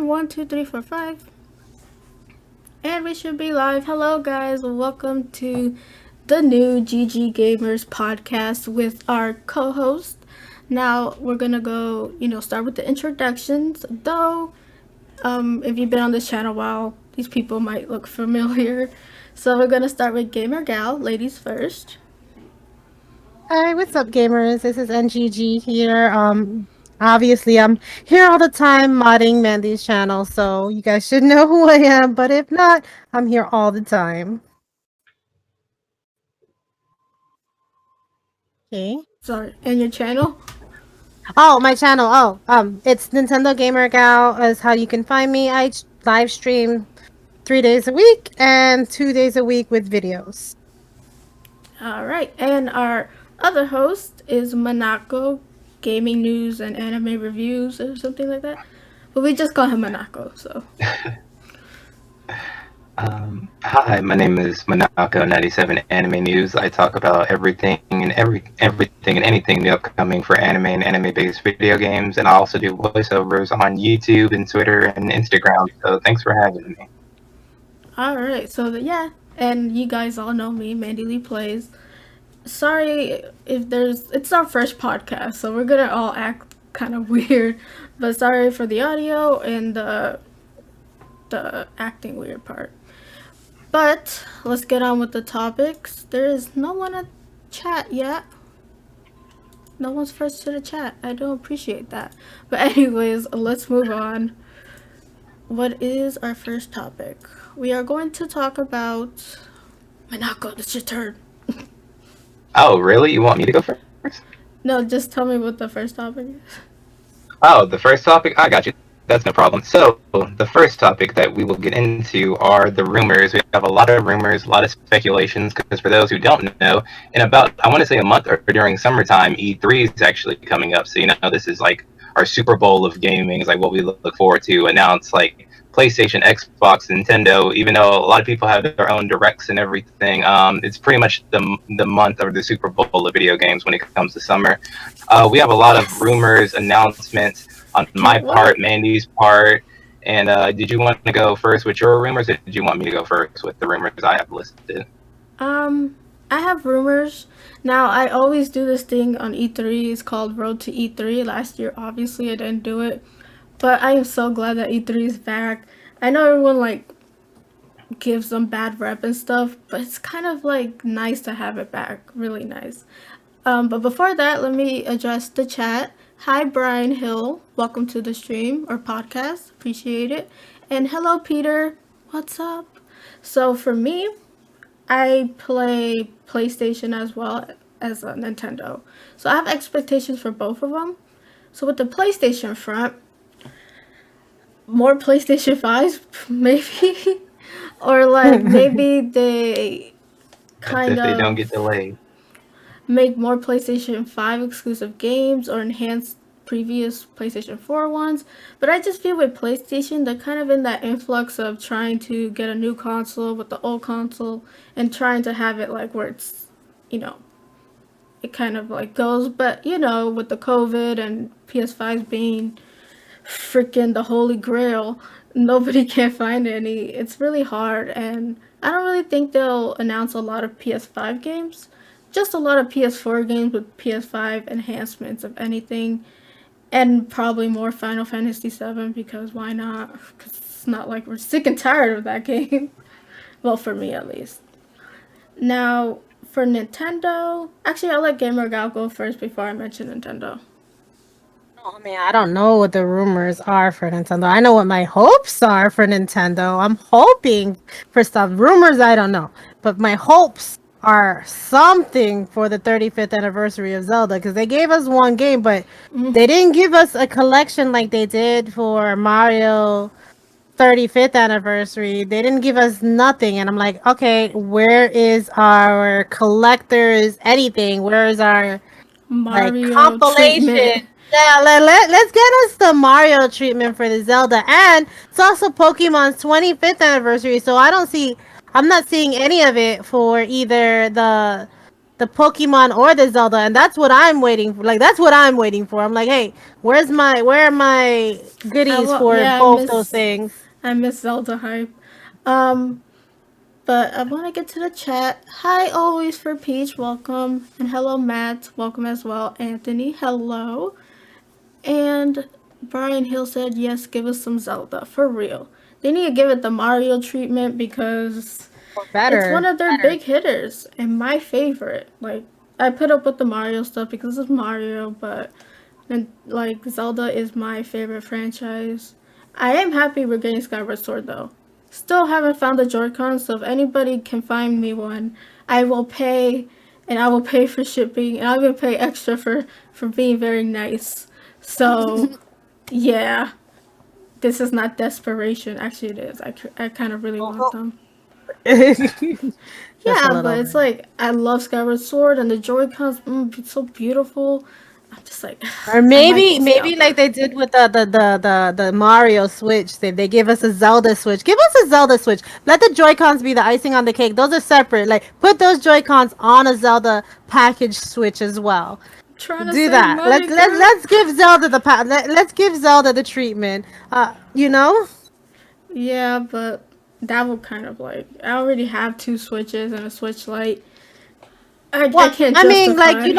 on 1, 2, 3, 4, 5. And we should be live. Hello, guys. Welcome to the new GG Gamers podcast with our co host. Now, we're going to go, start with the introductions. Though, if you've been on this channel a while, these people might look familiar. So, we're going to start with Gamer Gal, ladies first. Hi, what's up, gamers? This is NGG here. Obviously, I'm here all the time modding Mandy's channel, so you guys should know who I am. But if not, I'm here all the time. Okay. Sorry. And your channel? Oh, my channel. It's Nintendo Gamer Gal is how you can find me. I live stream 3 days a week and 2 days a week with videos. All right. And our other host is Manako, gaming news and anime reviews or something like that. But we just call him Manako, so. Hi, my name is Manako97 Anime News. I talk about everything and everything and anything new upcoming for anime and anime-based video games, and I also do voiceovers on YouTube and Twitter and Instagram. So thanks for having me. All right, so yeah, and you guys all know me, Mandyleeplays. Sorry if it's our first podcast, so we're gonna all act kind of weird, but sorry for the audio and the acting weird part. But let's get on with the topics. There is no one at chat yet. No one's first to the chat. I don't appreciate that. But anyways, let's move on. What is our first topic? We are going to talk about Manako. It's your turn. Oh, really? You want me to go first? No, just tell me what the first topic is. Oh, the first topic? I got you. That's no problem. So, the first topic that we will get into are the rumors. We have a lot of rumors, a lot of speculations, because for those who don't know, in about, I want to say a month or during summertime, E3 is actually coming up. So, this is like our Super Bowl of gaming, is like what we look forward to announce, like PlayStation, Xbox, Nintendo, even though a lot of people have their own directs and everything. It's pretty much the month or the Super Bowl of video games when it comes to summer. We have a lot of rumors, announcements on my part, Mandy's part. And did you want to go first with your rumors, or did you want me to go first with the rumors I have listed? I have rumors. Now, I always do this thing on E3. It's called Road to E3. Last year, obviously, I didn't do it. But I am so glad that E3 is back. I know everyone, gives them bad rep and stuff, but it's kind of, nice to have it back. Really nice. But before that, let me address the chat. Hi, Brian Hill. Welcome to the stream or podcast. Appreciate it. And hello, Peter. What's up? So for me, I play PlayStation as well as a Nintendo. So I have expectations for both of them. So with the PlayStation front, more PlayStation 5s, maybe? Or maybe they kind if they don't of get delayed. make more PlayStation 5 exclusive games or enhance previous PlayStation 4 ones. But I just feel with PlayStation, they're kind of in that influx of trying to get a new console with the old console and trying to have it where it's, it kind of goes. But, with the COVID and PS5s being freaking the holy grail, nobody can find any. It's really hard, and I don't really think they'll announce a lot of PS5 games. Just a lot of PS4 games with PS5 enhancements, of anything, and probably more Final Fantasy VII, because why not? Because it's not like we're sick and tired of that game. Well, for me at least. Now, for Nintendo, actually, I'll let Gamer Gal go first before I mention Nintendo. Oh man, I don't know what the rumors are for Nintendo. I know what my hopes are for Nintendo. I'm hoping for stuff. Rumors, I don't know. But my hopes are something for the 35th anniversary of Zelda, because they gave us one game, but they didn't give us a collection like they did for Mario 35th anniversary. They didn't give us nothing, and I'm like, okay, where is our collectors anything? Where is our Mario compilation? treatment. Yeah, let's get us the Mario treatment for the Zelda, and it's also Pokemon's 25th anniversary. So I'm not seeing any of it for either the the Pokemon or the Zelda, and that's what I'm waiting for. Like that's what I'm waiting for. I'm like, hey, where are my goodies for Yeah, both those things? I miss Zelda hype. Um, but I want to get to the chat. Hi, always for Peach, welcome, and hello, Matt, welcome as well. Anthony, hello, and Brian Hill said yes, give us some Zelda for real. They need to give it the Mario treatment because Or it's one better. of their big hitters and my favorite. Like I put up with the Mario stuff because it's Mario, but and like Zelda is my favorite franchise. I am happy we're getting Skyward Sword though. Still haven't found the Joy-Con, so if anybody can find me one, I will pay, and I will pay for shipping, and I will pay extra for being very nice. So yeah, this is not desperation. Actually, it is. I kind of really want Oh, them. just a Yeah, but little it's bit. like I love Skyward Sword and the Joy Cons. It's so beautiful. I'm just like, Or I might maybe go maybe Zelda. like they did with the Mario Switch. They give us a Zelda Switch. Give us a Zelda Switch. Let the Joy-Cons be the icing on the cake. Those are separate. Like put those Joy-Cons on a Zelda package Switch as well. Trying to Do save that. money, girl. Let's give Zelda let's give Zelda the treatment. You know? Yeah, but that would kind of like I already have two Switches and a Switch Lite. I Well, can't I mean, like justify. you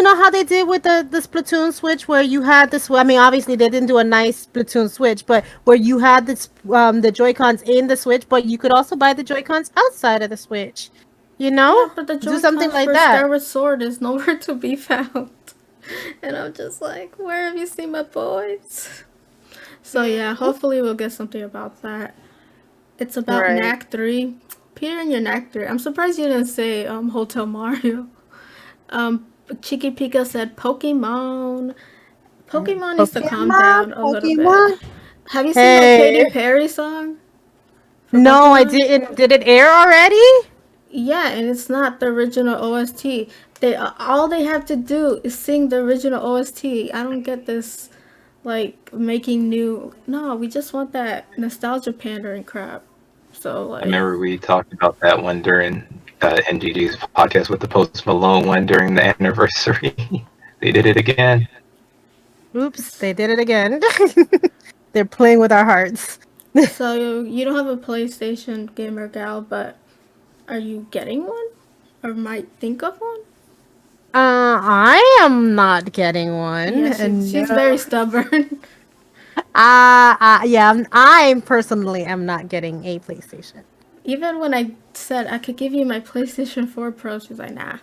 know how they did with the Splatoon Switch, where you had this. I mean, obviously they didn't do a nice Splatoon Switch, but where you had this the Joy Cons in the Switch, but you could also buy the Joy Cons outside of the Switch. You know, Yeah, but the do Joy something Cons like for that. Skyward Sword is nowhere to be found. And I'm just like, where have you seen my boys? So yeah, Mhm. hopefully we'll get something about that. It's about Right. Knack 3. Peter and your Knack 3. I'm surprised you didn't say Hotel Mario. Chicky Pika said Pokemon. Pokemon needs to calm Pokemon, down a little bit. Pokemon. Have you seen that Katy Hey, Perry song for no, I Pokemon? didn't. Did it air already? Yeah, and it's not the original OST. They all they have to do is sing the original OST. I don't get this like making new. No, we just want that nostalgia pandering crap. So I like, remember we talked about that one during NGG's podcast with the Post Malone one during the anniversary. They did it again. Oops, they did it again. They're playing with our hearts. so you don't have a PlayStation gamer gal, but are you getting one, or might think of one? I am not getting one. Yeah, she's No. very stubborn. Yeah, I personally am not getting a PlayStation. Even when I said I could give you my PlayStation 4 Pro, she's like, nah.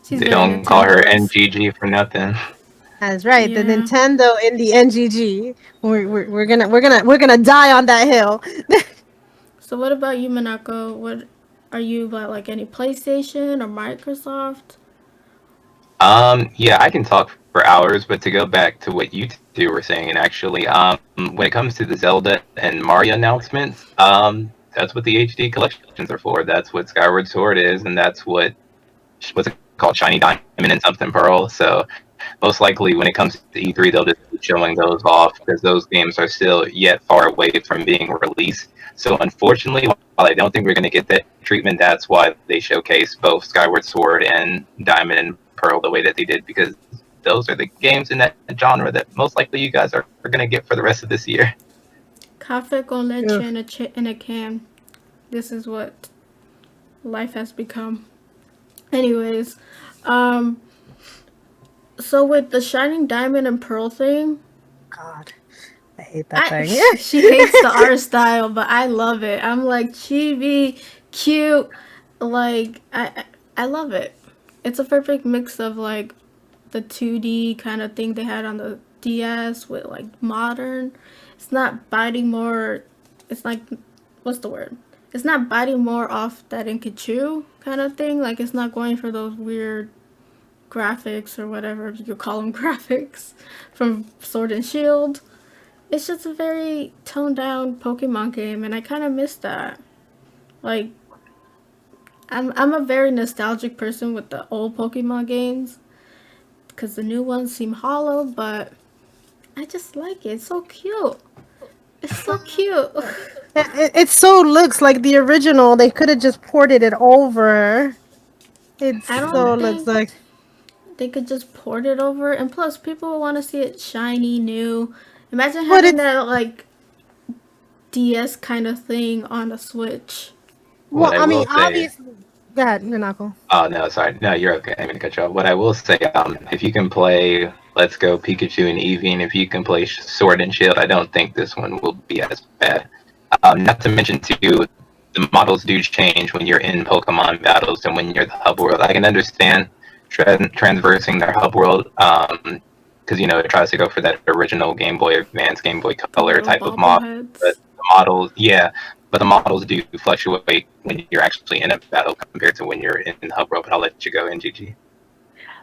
She's They very don't call her Nintendo-esque. NGG for nothing. That's right, the Yeah. Nintendo and the NGG. We're gonna die on that hill. So what about you, Manako? What are you about? Like any PlayStation or Microsoft? Yeah, I can talk for hours, but to go back to what you two were saying, and actually, when it comes to the Zelda and Mario announcements, that's what the HD collections are for. That's what Skyward Sword is, and that's what's it called, Shiny Diamond and something Pearl. So most likely, when it comes to E3, they'll just keep showing those off because those games are still yet far away from being released. So unfortunately, while I don't think we're going to get that treatment, that's why they showcase both Skyward Sword and Diamond and Pearl the way that they did, because those are the games in that genre that most likely you guys are going to get for the rest of this year. Cafe con leche Ugh. in a can. This is what life has become. Anyways, um, so with the shining diamond and pearl thing, God, I hate that I thing. she hates the art style, but I love it. I'm like chibi, cute, like I love it. It's a perfect mix of like the 2D kind of thing they had on the DS with like modern. It's not biting more. It's like what's the word? It's not biting more off that Inkachu kind of thing. Like it's not going for those weird graphics or whatever you call them graphics from Sword and Shield. It's just a very toned down Pokemon game, and I kind of miss that. Like I'm a very nostalgic person with the old Pokemon games because the new ones seem hollow, but I just like it. It's so cute. It's so cute. It so looks like the original. They could have just ported it over. It I so don't looks think like. they could just port it over, and plus, people want to see it shiny, new. Imagine But having it's that like DS kind of thing on a Switch. well. What I I mean, will say, obviously. Go ahead, Nanako. oh no, sorry, no, you're okay. I'm gonna cut you off. What I will say, if you can play Let's Go Pikachu and Eevee, and if you can play Sword and Shield, I don't think this one will be as bad. Not to mention too, the models do change when you're in Pokemon battles and when you're the hub world. I can understand transversing their hub world, because it tries to go for that original Game Boy Advance, Game Boy The Color little type of model. But bobbleheads. the models, yeah, but the models do fluctuate when you're actually in a battle compared to when you're in hub world. But I'll let you go, NGG.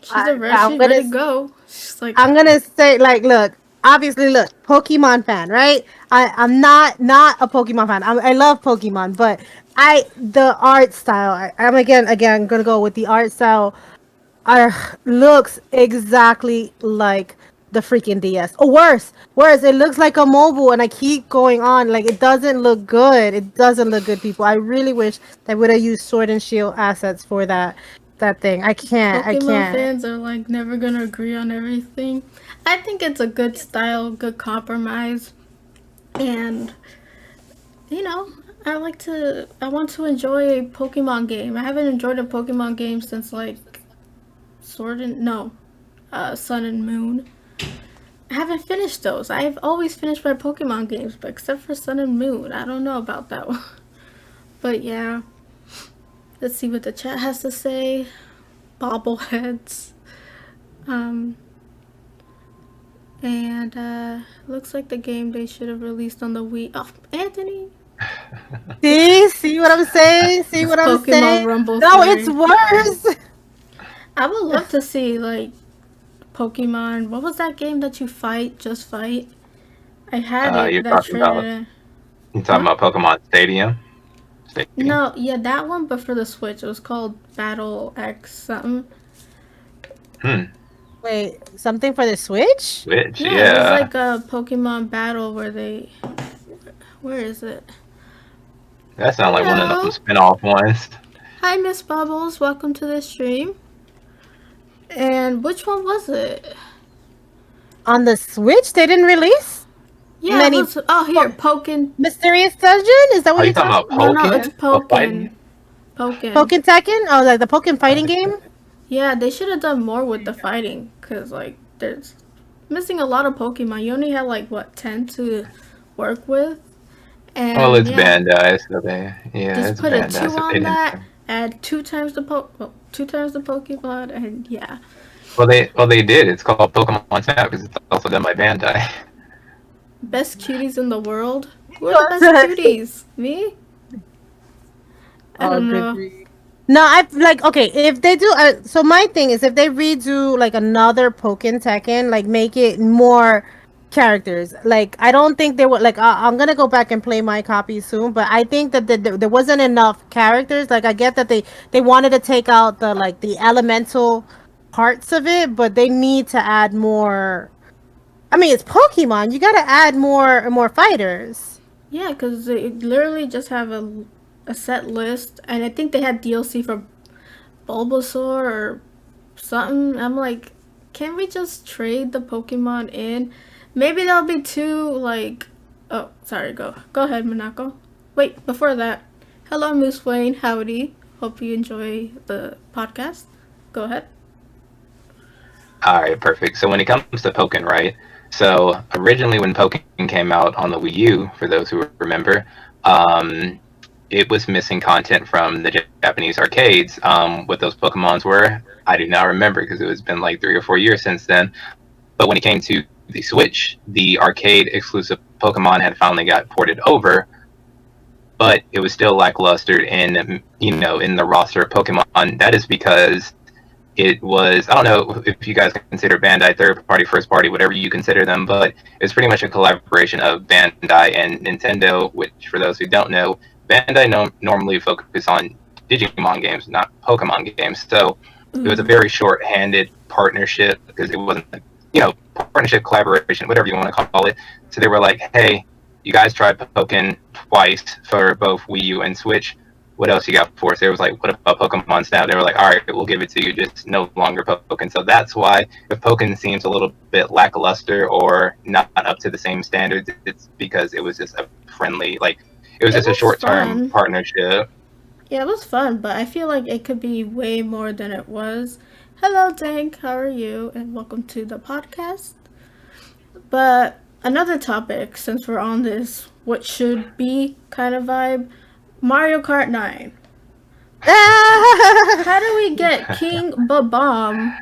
She's a red. I'm She's gonna ready to go. She's like, I'm gonna say like, look, obviously, look, Pokemon fan, right? I'm not a Pokemon fan. I love Pokemon, but the art style. I'm again gonna go with the art style. Looks exactly like the freaking DS. Or worse, it looks like a mobile, and I keep going on. Like it doesn't look good. It doesn't look good, people. I really wish they would have used Sword and Shield assets for that thing. I can't. I Pokemon can't. fans are like never gonna agree on everything. I think it's a good style, good compromise, and you know, I want to enjoy a Pokemon game. I haven't enjoyed a Pokemon game since like Sword and no, Sun and Moon. I haven't finished those. I've always finished my Pokemon games, but except for Sun and Moon, I don't know about that one. But yeah, let's see what the chat has to say. Bobbleheads. Um, and looks like the game they should have released on the Wii. Oh, Anthony, See what I'm saying? See it's what I'm Pokemon saying? Rumble No, it's 3. worse. I would love to see like Pokemon. What was that game that you fight? Just fight. I had it. You're That talking about trailer. you're talking Huh? about Pokemon Stadium. Stadium. No, yeah, that one, but for the Switch. It was called Battle X something. Hmm. Wait, something for the Switch? Which, Yeah, it was yeah, like a Pokemon battle where they. Where is it? that sounds like one of them Hello. spin-off ones. Hi, Miss Bubbles. Welcome to the stream. And which one was it? On the Switch, they didn't release Yeah, it many. was. Oh, here, Pokin. Mysterious Dungeon? Is that what Are you you're talking talking? about No, no, it's Pokken? Or Pokin. fighting? Pokin. Pokken Tekken? Oh, like the Pokken fighting game? Yeah, they should have done more with the fighting, cause like there's missing a lot of Pokemon. You only had like what 10 to work with, Well, and it's yeah, Bandai, so just it's put a Bandai, 2 so they on didn't. that. Add 2 times the Pokemon, and yeah, Well, they did. It's called Pokemon Snap because it's also done by Bandai. best cuties in the world. Who are the best cuties? Me? I Oh, don't good know. grief. No, I like okay. If they do, so my thing is if they redo like another Pokken Tekken, like make it more characters. Like I don't think they would like. I'm gonna go back and play my copy soon, but I think that there wasn't enough characters. Like I get that they wanted to take out the like the elemental parts of it, but they need to add more. I mean, it's Pokemon. You gotta add more fighters. Yeah, because they literally just have a set list, and I think they had DLC for Bulbasaur or something. I'm like, can we just trade the Pokemon in? Maybe that'll be too like. Oh, sorry. Go ahead, Monako. Wait, before that, hello, Moose Wayne. Howdy. Hope you enjoy the podcast. Go ahead. All right, perfect. So when it comes to Pokken, right? So originally, when Pokken came out on the Wii U, for those who remember, it was missing content from the Japanese arcades. What those Pokemons were, I do not remember because it has been like 3 or 4 years since then. But when it came to the Switch, the arcade exclusive Pokemon had finally got ported over, but it was still lackluster in the roster of Pokemon. That is because it was, I don't know if you guys consider Bandai third party, first party, whatever you consider them, but it's pretty much a collaboration of Bandai and Nintendo, which for those who don't know, Bandai normally focus on Digimon games, not Pokemon games. So it was a Ooh. very short-handed partnership because it wasn't, partnership, collaboration, whatever you want to call it. So they were like, hey, you guys tried Pokken twice for both Wii U and Switch. what else you got for us? There was like, what about Pokemon Snap? They were like, all right, we'll give it to you, just no longer Pokken. So that's why if Pokken seems a little bit lackluster or not up to the same standards, it's because it was just a friendly, like, it was It just a was short term fun. partnership. Yeah, it was fun, but I feel like it could be way more than it was. Hello, Tank. How are you? And welcome to the podcast. But another topic, since we're on this what should be kind of vibe, Mario Kart 9. How do we get King Babam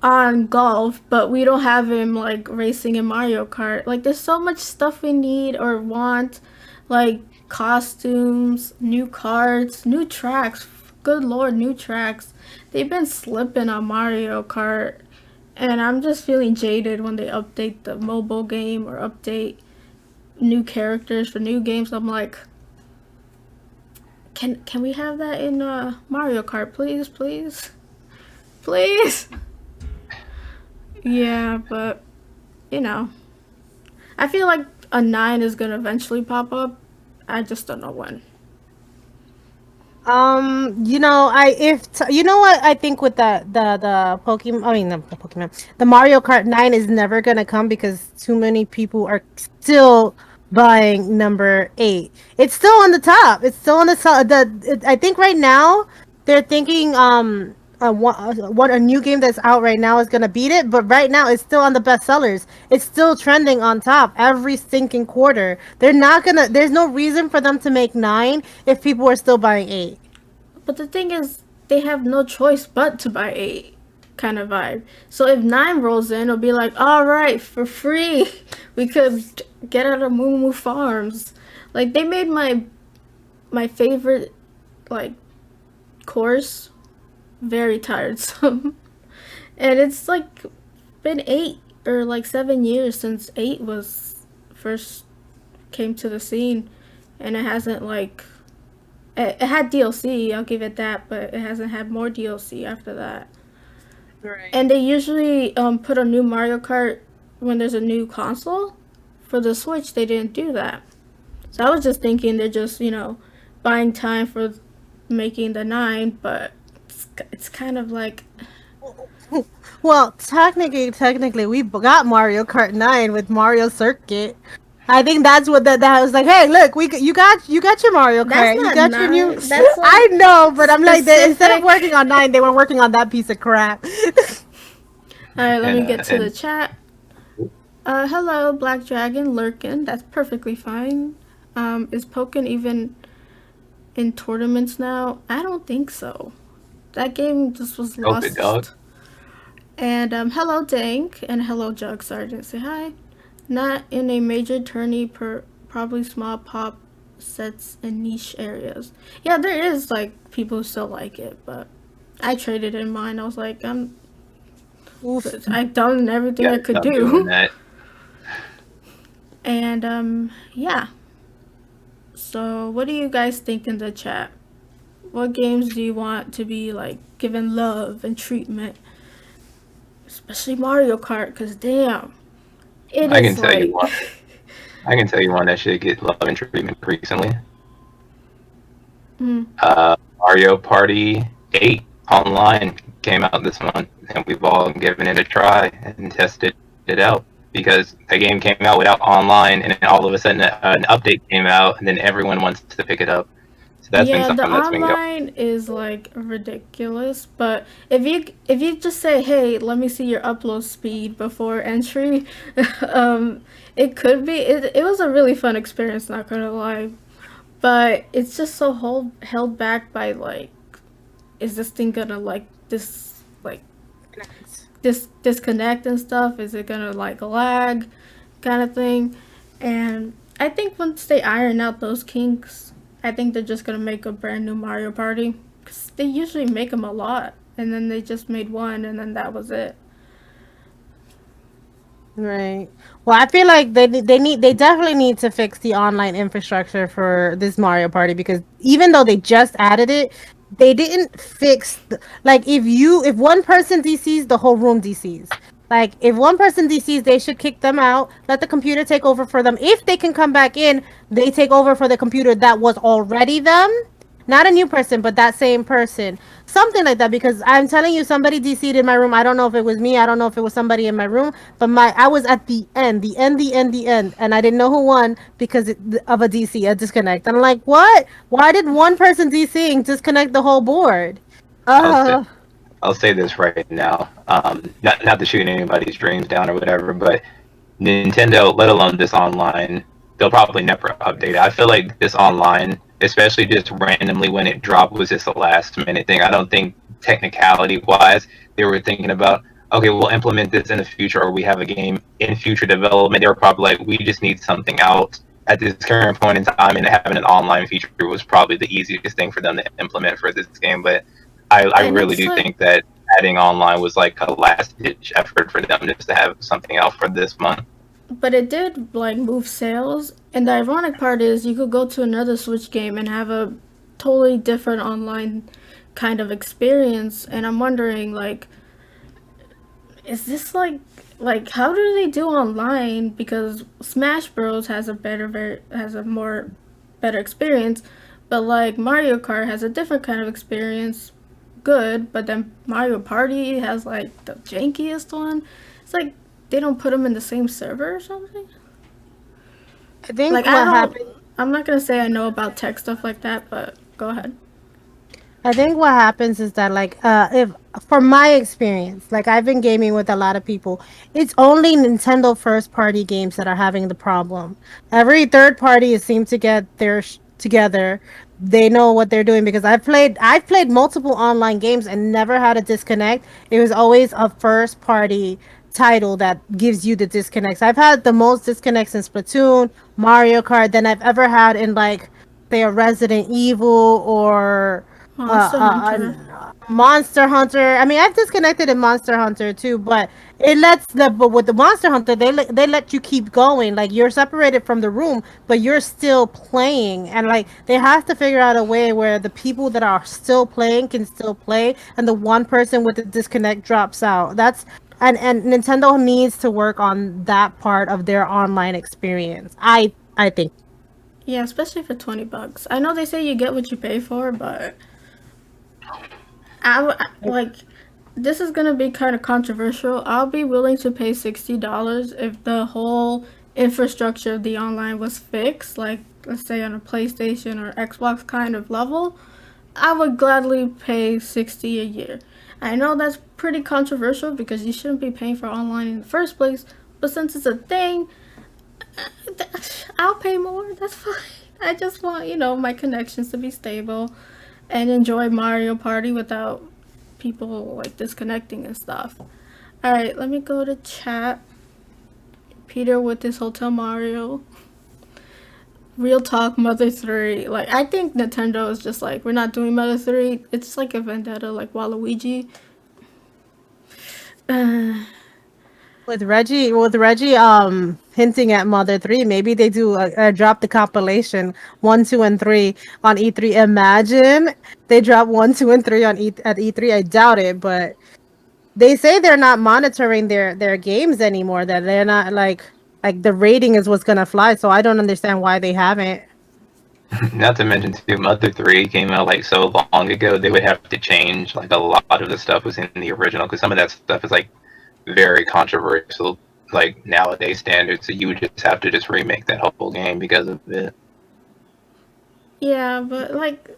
on golf, but we don't have him like racing in Mario Kart? Like, there's so much stuff we need or want, like costumes, new carts, new tracks. Good lord, new tracks. They've been slipping on Mario Kart, and I'm just feeling jaded when they update the mobile game or update new characters for new games. I'm like, can we have that in Mario Kart, please, please, please? Yeah, but you know, I feel like a 9 is gonna eventually pop up. I just don't know when. You know what I think with the Pokemon, I mean the Pokemon, the Mario Kart 9 is never gonna come because too many people are still buying number 8. It's still on the top. It's still on the top. I think right now they're thinking what a new game that's out right now is gonna beat it, but right now it's still on the best sellers. It's still trending on top every stinking quarter. They're not gonna. There's no reason for them to make 9 if people are still buying 8. But the thing is, they have no choice but to buy 8 kind of vibe. So if 9 rolls in, it'll be like, all right, for free, we could get out of Moo Moo Farms. Like, they made my favorite like course very tiresome. And it's like been 8 or like 7 years since 8 was first came to the scene, and it hasn't like it had DLC, I'll give it that, but it hasn't had more DLC after that. Right. And they usually put a new Mario Kart when there's a new console. For the Switch, they didn't do that. So I was just thinking they're just, buying time for making the 9, but it's kind of like, Well, technically, we got Mario Kart 9 with Mario Circuit. I think that's what that was like. Hey, look, you got your Mario that's Kart, you not got your new. 9. That's I like know, but I'm like, instead of specific. working on 9, they were working on that piece of crap. Alright, let me get to the And chat. Hello, Black Dragon Lurkin. That's perfectly fine. Is Pokken even in tournaments now? I don't think so. That game just was Stupid dog. lost. And hello, Dank, and hello, Jug Sergeant. Say hi. Not in a major tourney, probably small pop sets in niche areas. Yeah, there is like people who still like it, but I traded in mine. I was like, Oof. I've done everything Yeah, I could stop doing do. that. And yeah. So what do you guys think in the chat? What games do you want to be like given love and treatment? Especially Mario Kart, cause damn, it I can is tell you like one. I can tell you one that should get love and treatment recently. mm, Mario Party 8 online came out this month, and we've all given it a try and tested it out because the game came out without online, and then all of a sudden an update came out, and then everyone wants to pick it up. So that's been yeah, the something that's been going. online is like ridiculous. But if you just say, hey, let me see your upload speed before entry, it could be. It was a really fun experience. Not gonna lie, but it's just so held back by like, is this thing gonna like disconnect and stuff? Is it gonna like lag, kind of thing? And I think once they iron out those kinks, I think they're just gonna make a brand new Mario Party. Cause they usually make them a lot, and then they just made one, and then that was it. Right. Well, I feel like they definitely need to fix the online infrastructure for this Mario Party because even though they just added it, they didn't fix like if one person DCs, the whole room DCs. Like if one person DCs, they should kick them out, let the computer take over for them. If they can come back in, they take over for the computer that was already them. not a new person, but that same person, something like that. Because I'm telling you, somebody DC'd in my room. I don't know if it was me. I don't know if it was somebody in my room, but I was at the end, the end, and I didn't know who won because of a DC, a disconnect. And I'm like, what? Why did one person DCing disconnect the whole board? I'll say Uh, I'll say this right now. Not to shoot anybody's dreams down or whatever, but Nintendo, let alone this online, they'll probably never update it. I feel like this online, especially just randomly when it dropped, was just a last minute thing. I don't think technicality wise they were thinking about, okay, we'll implement this in the future, or we have a game in future development. They were probably like, we just need something out at this current point in time, and having an online feature was probably the easiest thing for them to implement for this game. But I And really it's do like, think that adding online was like a last ditch effort for them just to have something out for this month. but it did like move sales. And the ironic part is you could go to another Switch game and have a totally different online kind of experience. And I'm wondering, like, is this like how do they do online? Because Smash Bros has a has a more better experience, but like Mario Kart has a different kind of experience. Good, but then Mario Party has like the jankiest one. It's like they don't put them in the same server or something. I think Like I what don't. happened. I'm not gonna say I know about tech stuff like that, but go ahead. I think what happens is that, like, if from my experience, like I've been gaming with a lot of people, it's only Nintendo first party games that are having the problem. Every third party seems to get their together. They know what they're doing because I've played multiple online games and never had a disconnect. It was always a first party title that gives you the disconnects. I've had the most disconnects in Splatoon, Mario Kart than I've ever had in, like, say, a Resident Evil or Monster Hunter. Monster Hunter. I mean, I've disconnected in Monster Hunter too, but but with the Monster Hunter, they let you keep going. Like, you're separated from the room, but you're still playing, and like they have to figure out a way where the people that are still playing can still play, and the one person with the disconnect drops out. That's and Nintendo needs to work on that part of their online experience. I think. Yeah, especially for $20. I know they say you get what you pay for, but like this is gonna be kind of controversial. I'll be willing to pay $60 if the whole infrastructure of the online was fixed, like let's say on a PlayStation or Xbox kind of level. I would gladly pay 60 a year. I know that's pretty controversial because you shouldn't be paying for online in the first place, but since it's a thing, I'll pay more. That's fine. I just want, my connections to be stable and enjoy Mario Party without people like disconnecting and stuff. All right, let me go to chat. Peter with his Hotel Mario. Real talk, Mother 3. Like, I think Nintendo is just like, we're not doing Mother 3. It's like a vendetta, like Waluigi. Uh, With Reggie hinting at Mother 3, maybe they do drop the compilation 1, 2, and 3 on E3. Imagine they drop 1, 2, and 3 at E3. I doubt it, but they say they're not monitoring their games anymore. That they're not like the rating is what's gonna fly. So I don't understand why they haven't. Not to mention too, Mother 3 came out like so long ago, they would have to change like a lot of the stuff was in the original because some of that stuff is like very controversial, like nowadays standards. So you would just have to just remake that whole game because of it. yeah, but like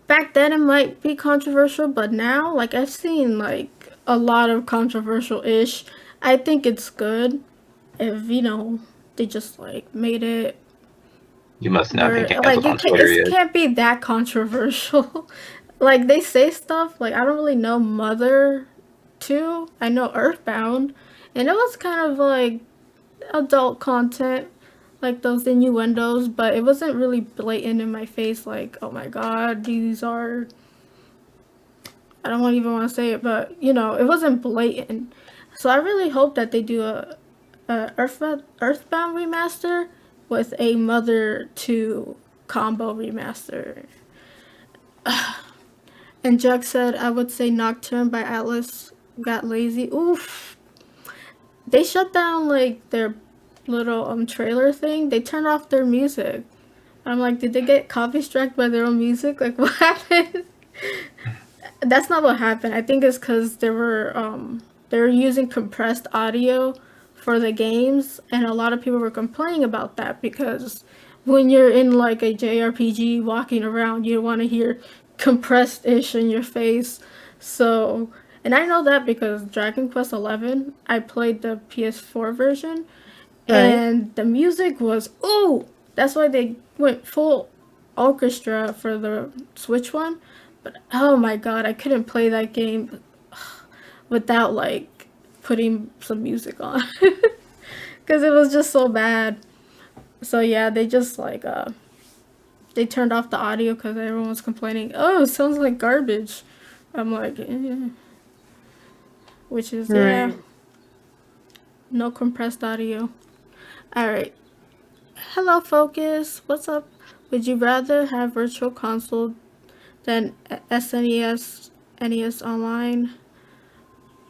back then it might be controversial, but now like I've seen like a lot of controversial ish. I think it's good if they just like made it You must not been where like canceled on Twitter it yet. can't be that controversial. Like they say stuff like I don't really know Mother 2. I know Earthbound, and it was kind of like adult content, like those innuendos, but it wasn't really blatant in my face. Like, oh my god, these are. I don't even want to say it, but it wasn't blatant. So I really hope that they do a Earthbound remaster with a Mother 2 combo remaster. And Jug said, I would say Nocturne by Atlas got lazy. Oof. They shut down like their little trailer thing. They turned off their music. I'm like, did they get copy struck by their own music? Like, what happened? That's not what happened. I think it's because they were using compressed audio for the games, and a lot of people were complaining about that because when you're in like a JRPG walking around, you want to hear compressed ish in your face. So, and I know that because Dragon Quest 11, I played the PS4 version, Right. and the music was ooh. That's why they went full orchestra for the Switch one. But oh my god, I couldn't play that game without like putting some music on because it was just so bad. So yeah, they just like they turned off the audio because everyone was complaining. Oh, it sounds like garbage. I'm like, which is yeah, Right. no compressed audio. All right. Hello, Focus. What's up? Would you rather have Virtual Console than SNES, NES Online?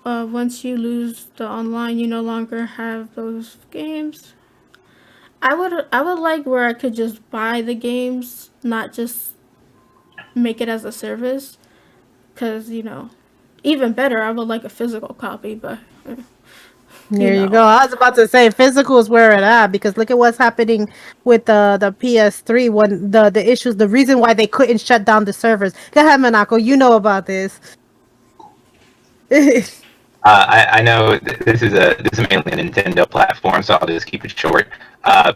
Once you lose the online, you no longer have those games. I would like where I could just buy the games, not just make it as a service. Cause even better, I would like a physical copy, but you There you know, go. I was about to say physical is where it at because look at what's happening with the PS3 when the issues, the reason why they couldn't shut down the servers. Go ahead, Monaco. You know about this. I know this is mainly a Nintendo platform, so I'll just keep it short.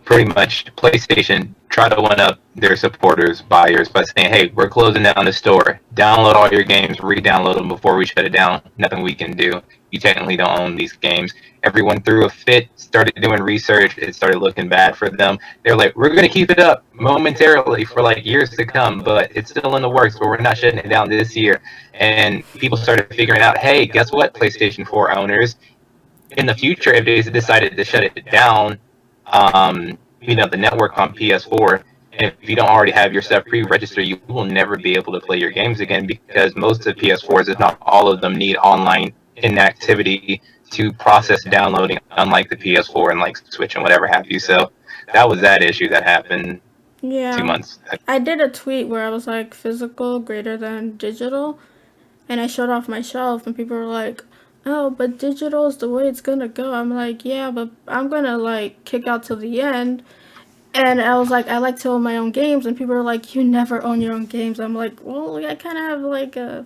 Pretty much, PlayStation try to one up their supporters, buyers, by saying, "Hey, we're closing down the store. Download all your games, re-download them before we shut it down. Nothing we can do. You technically don't own these games." Everyone threw a fit, started doing research. It started looking bad for them. They're like, "We're going to keep it up momentarily for like years to come, but it's still in the works. But we're not shutting it down this year." And people started figuring out, hey, guess what, PlayStation 4 owners? In the future, if they decided to shut it down, the network on PS4, and if you don't already have your stuff pre-registered, you will never be able to play your games again because most of PS4s, if not all of them, need online inactivity to process downloading, unlike the PS4 and like Switch and whatever have you. So that was that issue that happened two yeah. months. I did a tweet where I was like physical greater than digital, and I showed off my shelf, and people were like, "Oh, but digital is the way it's gonna go." I'm like, "Yeah, but I'm gonna like kick out to the end." And I was like, "I like to own my own games," and people were like, "You never own your own games." I'm like, "Well, I kind of have like a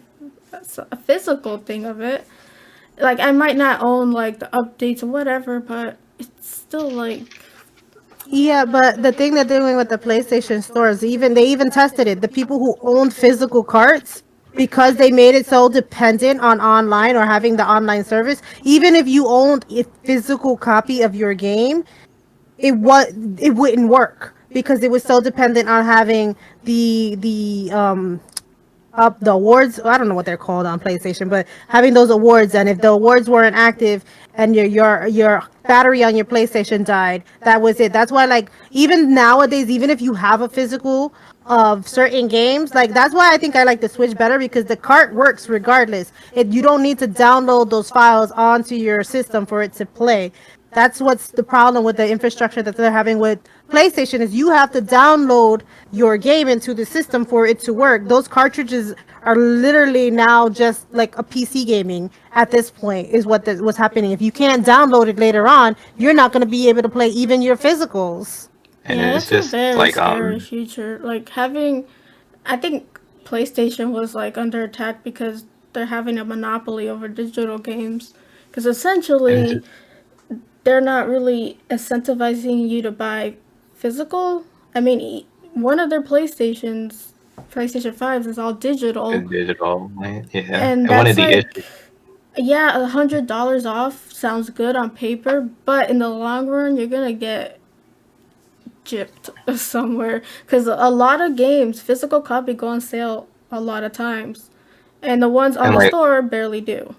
physical thing of it. Like I might not own like the updates or whatever, but it's still like Yeah, but the thing they're doing with the PlayStation stores, they even tested it. The people who owned physical carts, because they made it so dependent on online or having the online service, even if you owned a physical copy of your game, it wouldn't work because it was so dependent on having the up the awards. I don't know what they're called on PlayStation, but having those awards, and if the awards weren't active and your battery on your PlayStation died, that was it. That's why, like, even nowadays, even if you have a physical of certain games, like that's why I think I like the Switch better because the cart works regardless. You don't need to download those files onto your system for it to play. That's what's the problem with the infrastructure that they're having with PlayStation is you have to download your game into the system for it to work. Those cartridges are literally now just like a PC gaming at this point is what's happening. If you can't download it later on, you're not going to be able to play even your physicals. And yeah, it's that's a just very like scary future. Like having, I think PlayStation was like under attack because they're having a monopoly over digital games. Because and essentially, they're not really incentivizing you to buy physical. I mean, one of their PlayStation 5s is all digital, digital, right? Yeah. and And one of that's the like, issues, yeah, $100 off sounds good on paper, but in the long run, you're gonna get gypped somewhere because a lot of games, physical copy, go on sale a lot of times, and the ones on and the like store barely do.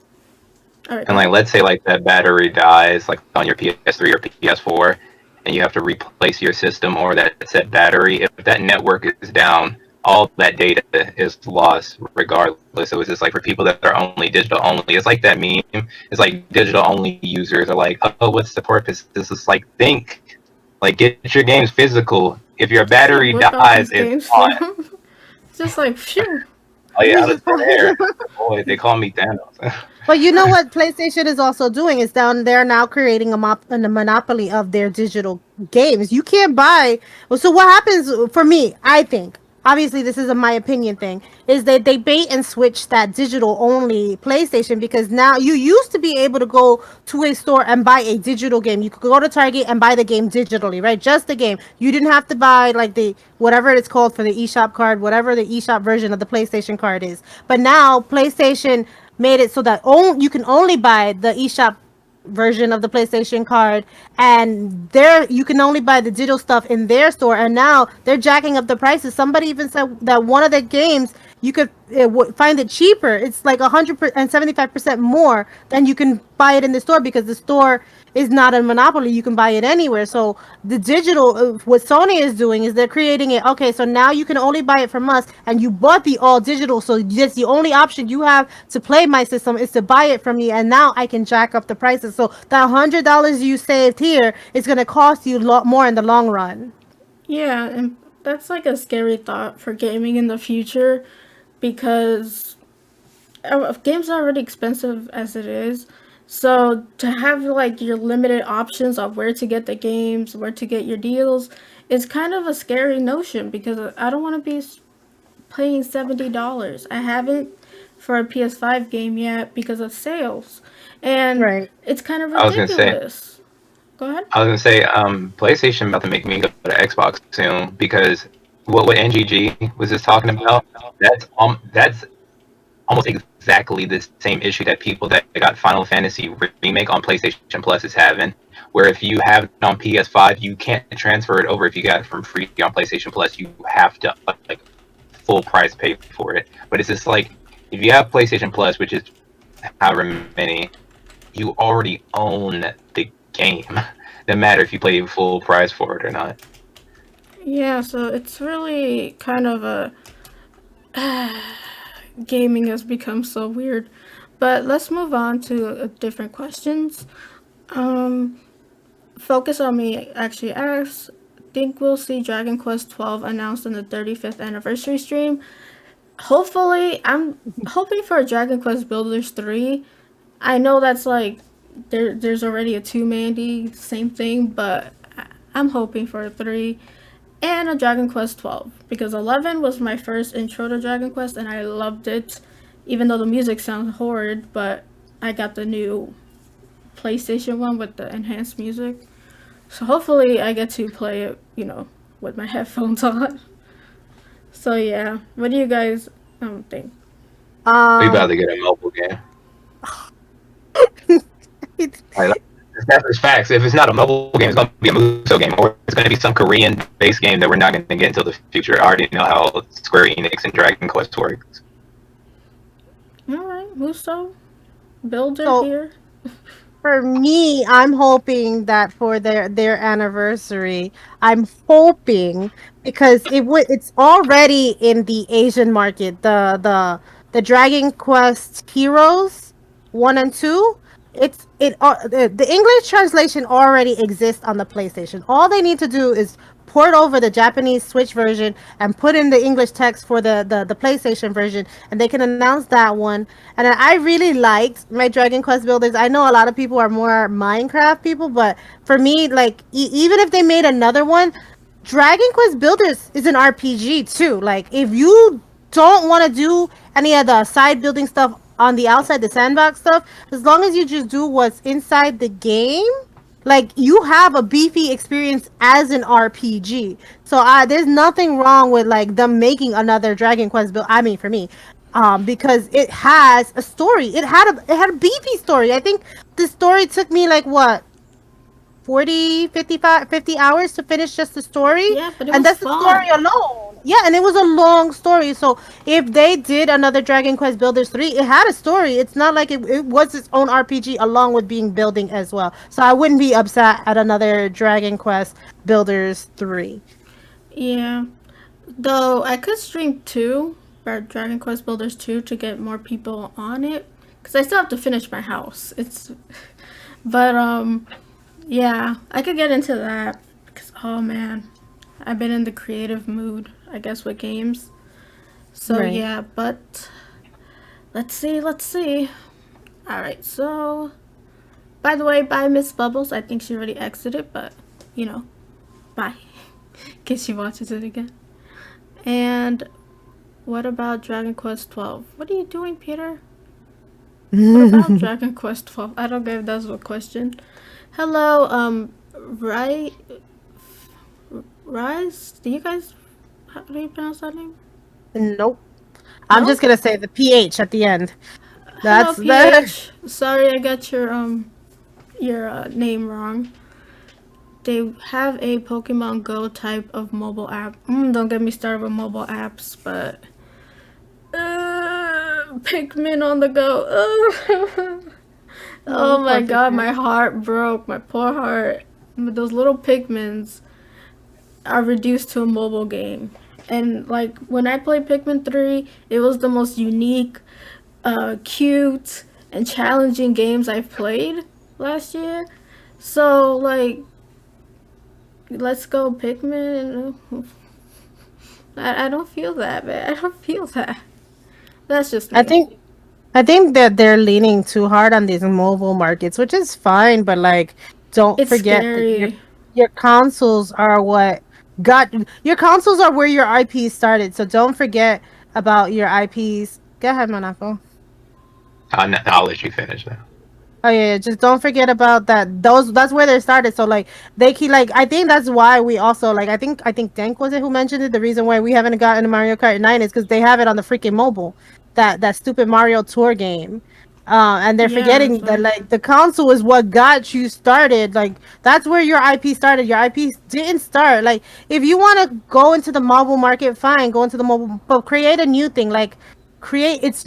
All right, go and like ahead. let's say like that battery dies like on your PS3 or PS4, and you have to replace your system or that said battery. If that network is down, all that data is lost regardless. So it's just like for people that are only digital only. It's like that meme. It's like digital only users are like, oh, what's the purpose? This is like think. Like get your games physical. If your Just like battery whip out dies, these it's games for on. them. Just like phew. Oh yeah, You I was just there. Boy, they call me Thanos. But you know what PlayStation is also doing is down they're now creating a monopoly of their digital games. You can't buy. Well, so what happens for me? I think obviously this is a my opinion thing is that they bait and switch that digital only PlayStation because now you used to be able to go to a store and buy a digital game. You could go to Target and buy the game digitally, right? Just the game. You didn't have to buy like the whatever it's called for the eShop card, whatever the eShop version of the PlayStation card is. But now PlayStation made it so that you can only buy the eShop version of the PlayStation card, and there you can only buy the digital stuff in their store. And now they're jacking up the prices. Somebody even said that one of the games you could find it cheaper. It's like 175% more than you can buy it in the store because the store is not a monopoly. You can buy it anywhere. So the digital, what Sony is doing is they're creating it. Okay, so now you can only buy it from us, and you bought the all digital. So that's the only option you have to play my system is to buy it from me, and now I can jack up the prices. So that $100 you saved here is gonna cost you a lot more in the long run. Yeah, and that's like a scary thought for gaming in the future because games are already expensive as it is. So to have like your limited options of where to get the games, where to get your deals, is kind of a scary notion because I don't want to be paying $70. I haven't for a PS5 game yet because of sales, and Right. it's kind of I was gonna say, ridiculous. Go ahead. PlayStation about to make me go to Xbox soon because what NGG was just talking about. That's almost exactly the same issue that people that got Final Fantasy remake on PlayStation Plus is having. Where if you have it on PS5, you can't transfer it over if you got it from free on PlayStation Plus. You have to like full price pay for it. But it's just like if you have PlayStation Plus, which is however many, you already own the game. No matter if you pay full price for it or not. Yeah, so it's really kind of a gaming has become so weird. But let's move on to different questions. Um, Focus on Me actually asks, think we'll see Dragon Quest 12 announced in the 35th anniversary stream? Hopefully, I'm hoping for a Dragon Quest Builders 3. I know that's like there's already a 2 Mandy, same thing, but I'm hoping for a 3 and a Dragon Quest 12 because 11 was my first intro to Dragon Quest and I loved it even though the music sounds horrid, but I got the new PlayStation one with the enhanced music. So hopefully I get to play it, with my headphones on. So yeah, what do you guys think? We about Um, to get a mobile game. Like, that's just facts. If it's not a mobile game, it's going to be a Muso game, or it's going to be some Korean-based game that we're not going to get until the future. I already know how Square Enix and Dragon Quest works. All right, Muso, builder so here. for me, I'm hoping that for their anniversary, I'm hoping because it's already in the Asian market. The Dragon Quest Heroes 1 and 2, the English translation already exists on the PlayStation. All they need to do is port over the Japanese Switch version and put in the English text for the PlayStation version, and they can announce that one. And I really liked my Dragon Quest builders. I know a lot of people are more Minecraft people, but for me, like even if they made another one, Dragon Quest Builders is an RPG too. Like if you don't want to do any of the side building stuff on the outside, the sandbox stuff, as long as you just do what's inside the game, like you have a beefy experience as an RPG. So there's nothing wrong with like them making another Dragon Quest build. I mean, for me, because it has a story. It had a beefy story. I think the story took me like what 40, 55, 50 hours to finish just the story, Yeah, but it and was that's the story fun. alone. Yeah, and it was a long story. So if they did another Dragon Quest Builders 3, it had a story. It's not like it was its own RPG along with being building as well. So I wouldn't be upset at another Dragon Quest Builders 3. Yeah, though I could stream 2, or Dragon Quest Builders 2, to get more people on it because I still have to finish my house. But yeah, I could get into that because oh man, I've been in the creative mood, I guess, with games. So Right. yeah, but let's see, let's see. All right, so by the way, bye Miss Bubbles. I think she already exited, but you know, bye. In case she watches it again. And what about Dragon Quest 12? What are you doing, Peter? What about Dragon Quest 12? I don't know if that's a question. Hello, right, Rise? Do you guys, how do you pronounce that name? Nope. I'm No? just gonna say the PH at the end. Hello, That's the. PH. Sorry, I got your name wrong. They have a Pokemon Go type of mobile app. Don't get me started with mobile apps, but Pikmin on the go. Oh my Poor god, Pikmin. my heart broke. My poor heart. Those little Pikmins are reduced to a mobile game. And like when I played Pikmin 3, it was the most unique, cute, and challenging games I've played last year. So like, let's go Pikmin. I don't feel that, man. I don't feel that. That's just I me. think I think that they're leaning too hard on these mobile markets, which is fine, but like don't It's forget that scary. your consoles are what got your consoles are where your IP started. So don't forget about your IPs. Go ahead, Monaco. I'll let you finish now. Oh yeah, just don't forget about that. That's where they started. So like they keep like I think that's why we also like I think Dank was it who mentioned it. The reason why we haven't gotten a Mario Kart 9 is because they have it on the freaking mobile. That stupid Mario Tour game. And they're Yeah, forgetting that's that right. like the console is what got you started. Like that's where your IP started. Your IP didn't start. Like if you want to go into the mobile market, fine, go into the mobile, but create a new thing. Like create its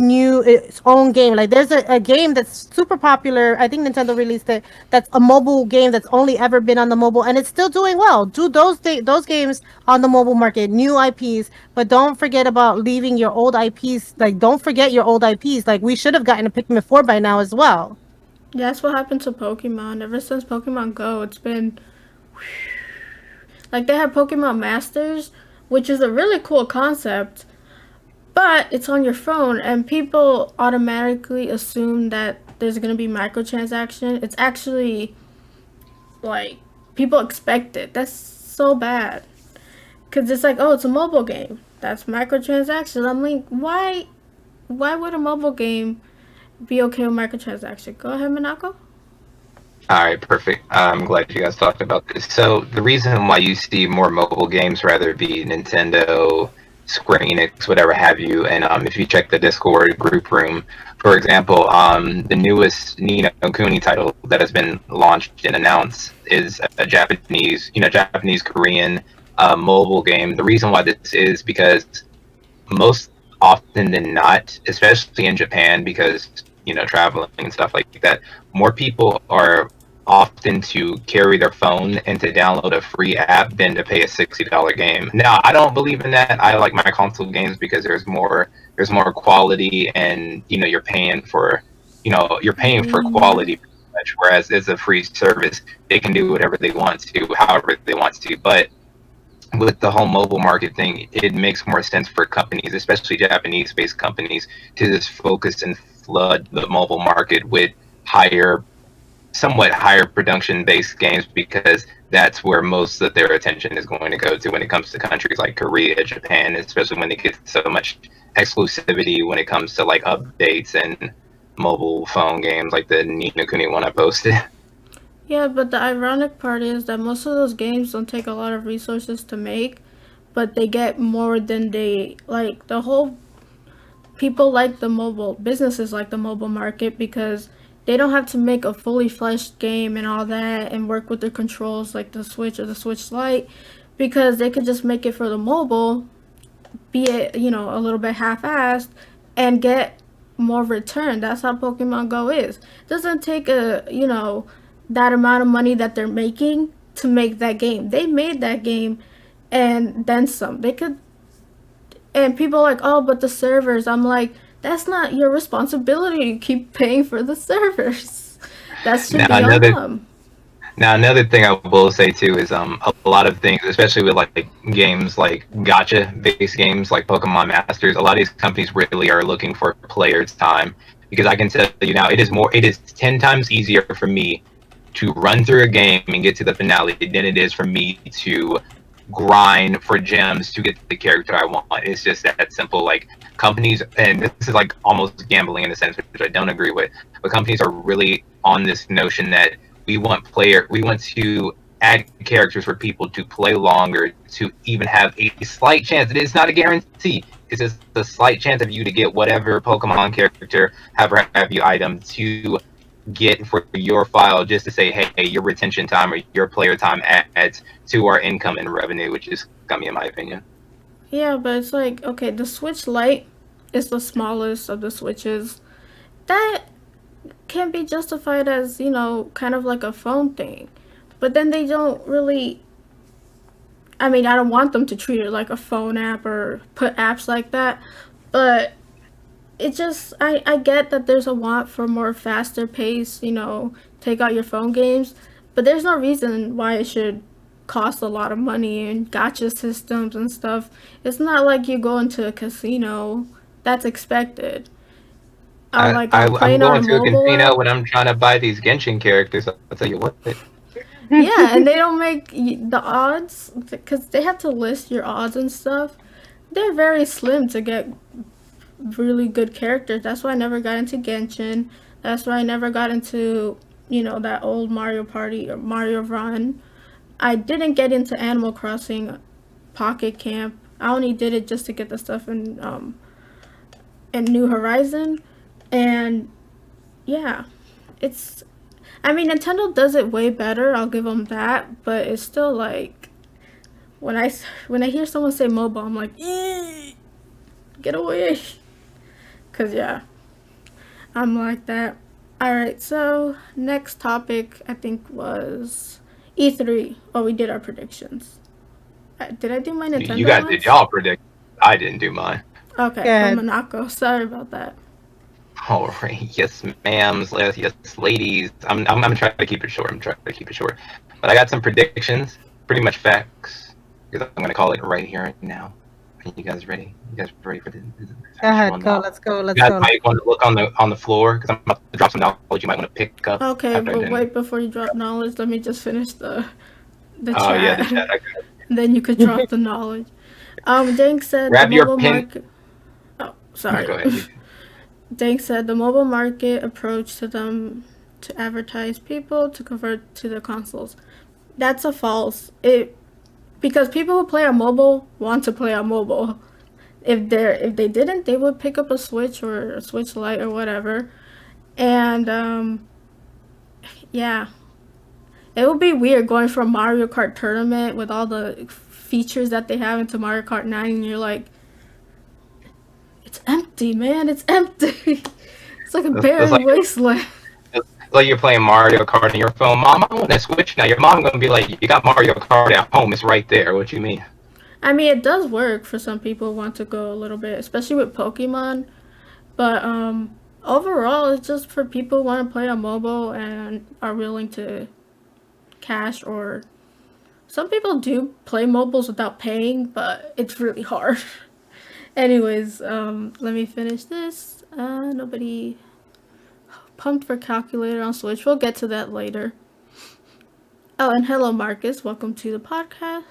own game. Like there's a game that's super popular. I think Nintendo released it. That's a mobile game that's only ever been on the mobile, and it's still doing well. Do those games on the mobile market, new IPs, but don't forget about leaving your old IPs. Like don't forget your old IPs. Like we should have gotten a Pikmin 4 by now as well. Yeah, that's what happened to Pokemon. Ever since Pokemon Go, it's been like they have Pokemon Masters, which is a really cool concept, but it's on your phone, and people automatically assume that there's gonna be microtransaction. It's actually like people expect it. That's so bad because it's like, oh, it's a mobile game. That's microtransactions. I'm like, why? Why would a mobile game be okay with microtransaction? Go ahead, Minako. All right, perfect. I'm glad you guys talked about this. So the reason why you see more mobile games, rather it be Nintendo, Square Enix, whatever have you, and if you check the Discord group room, for example, the newest Nino Kuni title that has been launched and announced is a Japanese, Japanese Korean mobile game. The reason why this is because most often than not, especially in Japan, because traveling and stuff like that, more people are often to carry their phone and to download a free app than to pay a $60 game. Now, I don't believe in that. I like my console games because there's more quality, and you're paying for quality pretty much. Whereas it's a free service, they can do whatever they want to, however they want to. But with the whole mobile market thing, it makes more sense for companies, especially Japanese-based companies, to just focus and flood the mobile market with somewhat higher production-based games, because that's where most of their attention is going to go to when it comes to countries like Korea, Japan, especially when they get so much exclusivity when it comes to like updates and mobile phone games like the Ni no Kuni one I posted. Yeah, but the ironic part is that most of those games don't take a lot of resources to make, but they get more than they like. The whole people like the mobile businesses like the mobile market because they don't have to make a fully fleshed game and all that and work with the controls like the Switch or the Switch Lite because they could just make it for the mobile, be it, a little bit half-assed and get more return. That's how Pokemon Go is. It doesn't take that amount of money that they're making to make that game. They made that game and then some. They could, and people are like, oh, but the servers. I'm like, that's not your responsibility to keep paying for the servers. That should Now be on another them. Now, another thing I will say too is a lot of things, especially with like games like gotcha based games like Pokemon Masters, a lot of these companies really are looking for player time because I can tell you now it is 10 times easier for me to run through a game and get to the finale than it is for me to grind for gems to get the character I want. It's just that simple. Like companies, and this is like almost gambling in a sense, which I don't agree with, but companies are really on this notion that we want to add characters for people to play longer, to even have a slight chance. It is not a guarantee. It's just a slight chance of you to get whatever Pokemon character, have you item to get for your file, just to say, hey, your retention time or your player time adds to our income and revenue, which is scummy in my opinion. Yeah, but it's like, okay, the Switch Lite is the smallest of the Switches. That can be justified as, kind of like a phone thing. But then they don't really. I mean, I don't want them to treat it like a phone app or put apps like that. But it just, I get that there's a want for more faster pace, take out your phone games. But there's no reason why it should cost a lot of money and gotcha systems and stuff. It's not like you go into a casino. That's expected. Or like I'm playing on a going to a mobile casino app. when I'm trying to buy these Genshin characters. I'll tell you what. Yeah, and they don't make the odds because they have to list your odds and stuff. They're very slim to get really good characters. That's why I never got into Genshin. That's why I never got into, that old Mario Party or Mario Run. I didn't get into Animal Crossing Pocket Camp. I only did it just to get the stuff in New Horizon. And yeah, it's. I mean, Nintendo does it way better. I'll give them that, but it's still like when I hear someone say mobile, I'm like, get away. Cause yeah, I'm like that. All right, so next topic I think was E3. Oh, we did our predictions. Did I do my You Nintendo guys did ones? y'all predict. I didn't do mine. Okay, I'm Good. Monaco. Sorry about that. All right, yes, ma'ams, yes, ladies. I'm trying to keep it short. I'm trying to keep it short, but I got some predictions, pretty much facts, because I'm gonna call it right here, right now. Are you guys ready? You guys ready for the Go actual ahead. Go. knowledge? Let's go. You Let's guys go. might want to look on the floor because I'm about to drop some knowledge you might want to pick up Okay, after I but done. wait before you drop knowledge. Let me just finish the Oh yeah, the chat. chat. Then you could drop the knowledge. Dank said the Grab your mobile pin. market. Oh, No, sorry. go ahead. Dank said the mobile market approach to them to advertise people to convert to the consoles. That's a false. It because people who play on mobile want to play on mobile. If they didn't, they would pick up a Switch or a Switch Lite or whatever. And yeah, it would be weird going from Mario Kart tournament with all the features that they have into Mario Kart 9 and you're like, it's empty, man, it's empty. It's like a It's barren wasteland. like you're playing Mario Kart on your phone. Mom, I want to Switch now. Your mom gonna be like, you got Mario Kart at home. It's right there. What you mean? I mean, it does work for some people who want to go a little bit, especially with Pokemon. But overall, it's just for people who want to play on mobile and are willing to cash. Or some people do play mobiles without paying, but it's really hard. Anyways, let me finish this. Nobody pumped for calculator on Switch. We'll get to that later. Oh, and hello, Marcus. Welcome to the podcast.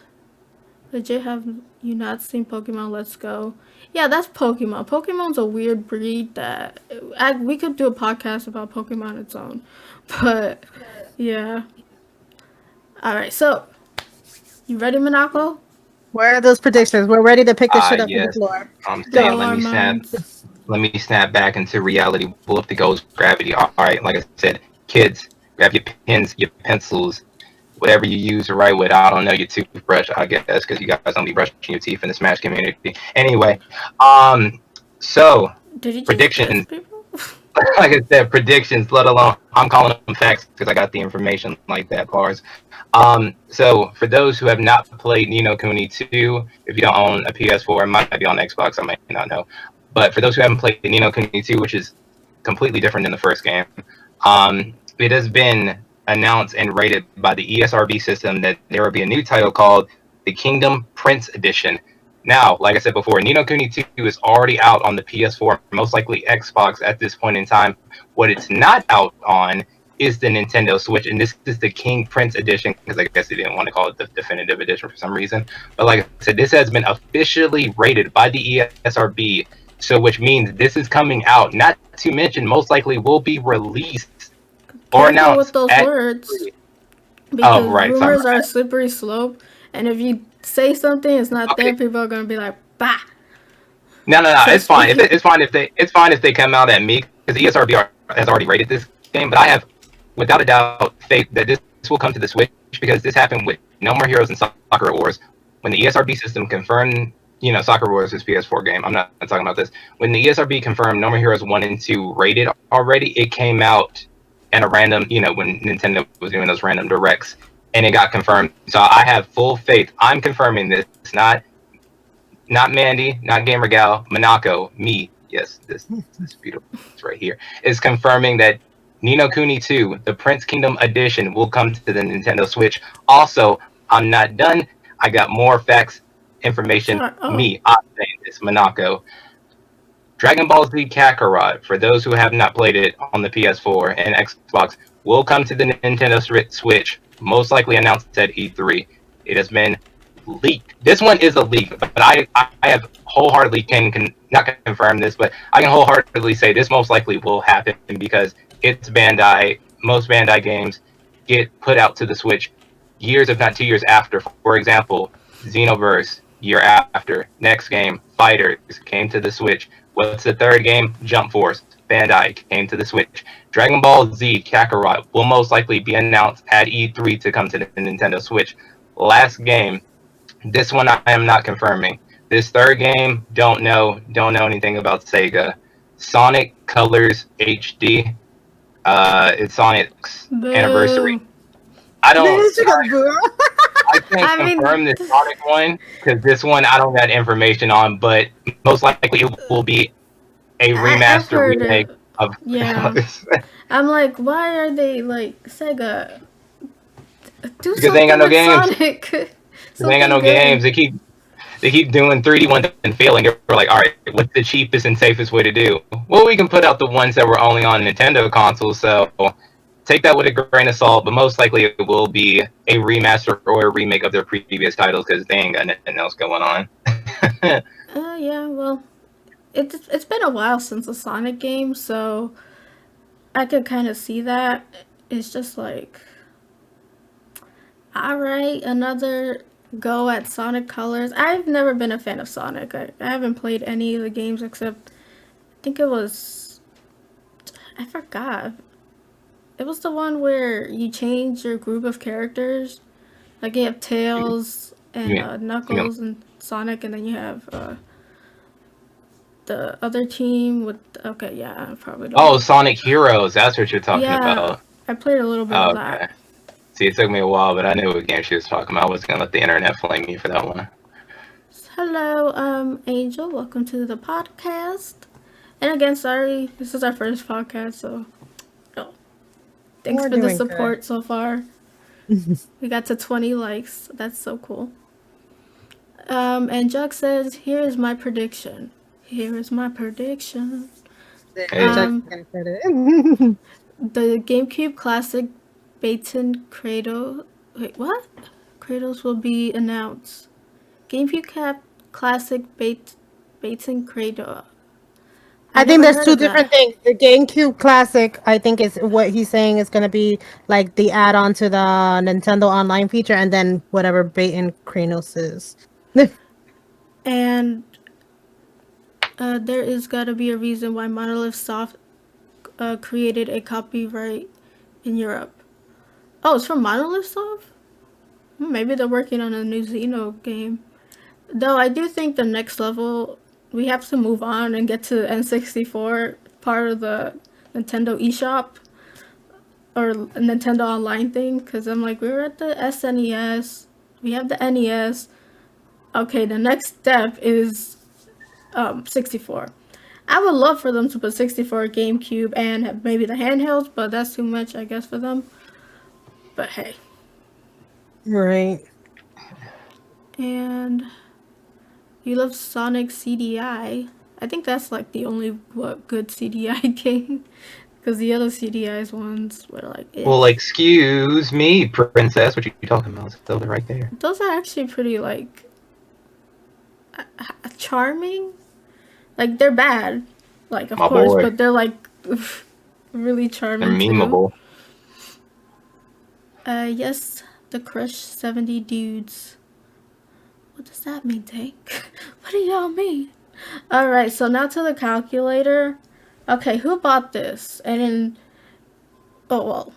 Legit, have you not seen Pokemon Let's Go? Yeah, that's Pokemon. Pokemon's a weird breed that we could do a podcast about Pokemon on its own. But yeah. All right, so you ready, Monaco? Where are those predictions? We're ready to pick this shit up from the Yes. floor. I'm Blow saying, our minds. let me snap back into reality. Pull up the ghost gravity. All right, like I said, kids, grab your pens, your pencils, whatever you use to write with. I don't know, your toothbrush, I guess, because you guys don't be brushing your teeth in the Smash community. Anyway, so Did you just predictions. diss people? Like I said, predictions, let alone I'm calling them facts because I got the information like that, bars. So for those who have not played Nino Kuni 2, if you don't own a PS4, it might be on Xbox, I might not know. But for those who haven't played Nino Kuni 2, which is completely different than the first game, it has been announced and rated by the ESRB system that there will be a new title called the Kingdom Prince Edition. Now, like I said before, Ni no Kuni 2 is already out on the PS4, most likely Xbox at this point in time. What it's not out on is the Nintendo Switch, and this is the King Prince Edition, because I guess they didn't want to call it the Definitive Edition for some reason. But like I said, this has been officially rated by the ESRB, so which means this is coming out, not to mention most likely will be released or Careful with announced those at words, E3. because Oh, right. rumors are a slippery slope, and if you say something it's not there, Okay. people are gonna be like, bah. No. So It's fine. speaking, It's fine if they come out at me, because ESRB has already rated this game. But I have, without a doubt, faith that this will come to the Switch, because this happened with No More Heroes and Sakura Wars. When the ESRB system confirmed, Sakura Wars is PS4 game. I'm not talking about this. When the ESRB confirmed No More Heroes 1 and 2 rated already, it came out in a random, when Nintendo was doing those random directs, and it got confirmed. So I have full faith. I'm confirming this. It's not Mandy, not Gamer Gal, Monaco, me. Yes, this beautiful it's right here is confirming that Ni no Kuni 2, the Prince Kingdom Edition, will come to the Nintendo Switch. Also, I'm not done. I got more facts, information. sorry, oh, I'm saying this, Monaco. Dragon Ball Z Kakarot, for those who have not played it on the PS4 and Xbox, will come to the Nintendo Switch, most likely announced at E3. It has been leaked. This one is a leak, but I have wholeheartedly can not confirm this, but I can wholeheartedly say this most likely will happen, because it's Bandai. Most Bandai games get put out to the Switch years, if not 2 years after. For example, Xenoverse, year after. Next game, Fighters, came to the Switch. What's the third game? Jump Force, Bandai, came to the Switch. Dragon Ball Z Kakarot will most likely be announced at E3 to come to the Nintendo Switch. Last game, this one I am not confirming. This third game, don't know anything about Sega. Sonic Colors HD. It's Sonic's anniversary. boo. I don't. I I can't mean, confirm this Sonic one, because this one I don't got information on, but most likely it will be a I've remaster heard remake it. of. Yeah, I'm like, why are they like Sega? Do Because they ain't got something no with games. Sonic. They ain't got Something no games. good. They keep doing 3D ones and failing. We're like, all right, what's the cheapest and safest way to do? Well, we can put out the ones that were only on Nintendo consoles. So take that with a grain of salt. But most likely it will be a remaster or a remake of their previous titles, because they ain't got nothing else going on. Yeah. Well, it's been a while since a Sonic game, so I could kind of see that. It's just like, all right, another go at Sonic Colors. I've never been a fan of Sonic. I haven't played any of the games except I think it was, I forgot. It was the one where you change your group of characters. Like you have Tails You and mean, you know, Knuckles and Sonic, and then you have the other team with. Okay, yeah, I probably don't oh, know. Sonic Heroes. That's what you're talking Yeah, about. I played a little bit of Oh, that. okay. See, it took me a while, but I knew what game she was talking about. I wasn't gonna let the internet flame me for that one. Hello, Angel. Welcome to the podcast. And again, sorry, this is our first podcast, so oh, thanks We're for the doing support so far. We got to 20 likes. That's so cool. And Jug says, "Here is my prediction. Here is my prediction. Hey. The GameCube Classic Baton Kratos. Wait, what? Kratos will be announced. Classic Baton Kratos. I think never there's heard two of that. different things. The GameCube Classic, I think, is what he's saying is going to be like the add-on to the Nintendo Online feature, and then whatever Bait and Kranos is. And there is gotta be a reason why Monolith Soft created a copyright in Europe. Oh, it's from Monolith Soft? Maybe they're working on a new Xeno game. Though I do think the next level, we have to move on and get to N64, part of the Nintendo eShop or Nintendo Online thing. Because I'm like, we were at the SNES, we have the NES. Okay, the next step is 64. I would love for them to put 64, GameCube, and maybe the handhelds, but that's too much, I guess, for them. but hey. Right. And you love Sonic CDI. I think that's like the only good CDI game. Because the other CDI's ones were like, Well, excuse me, princess. What you talking about? It's over right there. Those are actually pretty like charming. Like they're bad, like of My course, boy. but they're like really They're charming memeable. too. Yes, the Crush 70 dudes. What does that mean, Tank? What do y'all mean? All right, so now to the calculator. Okay, who bought this? And then, oh well,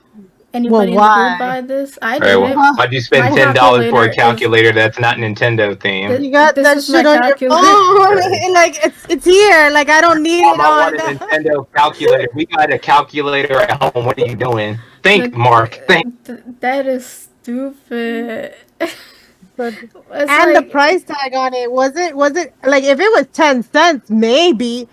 anybody in the group why? buy this? I All right, didn't. well, why'd you spend My $10 for a calculator is calculator that's not Nintendo themed? You got this that is my shit on your calculator. phone. Like it's here. Like I don't need it I want a on. Nintendo calculator. We got a calculator at home. What are you doing? Think, Mark. Think. That is stupid. But It's and the like, price tag on it was it like if it was 10 cents maybe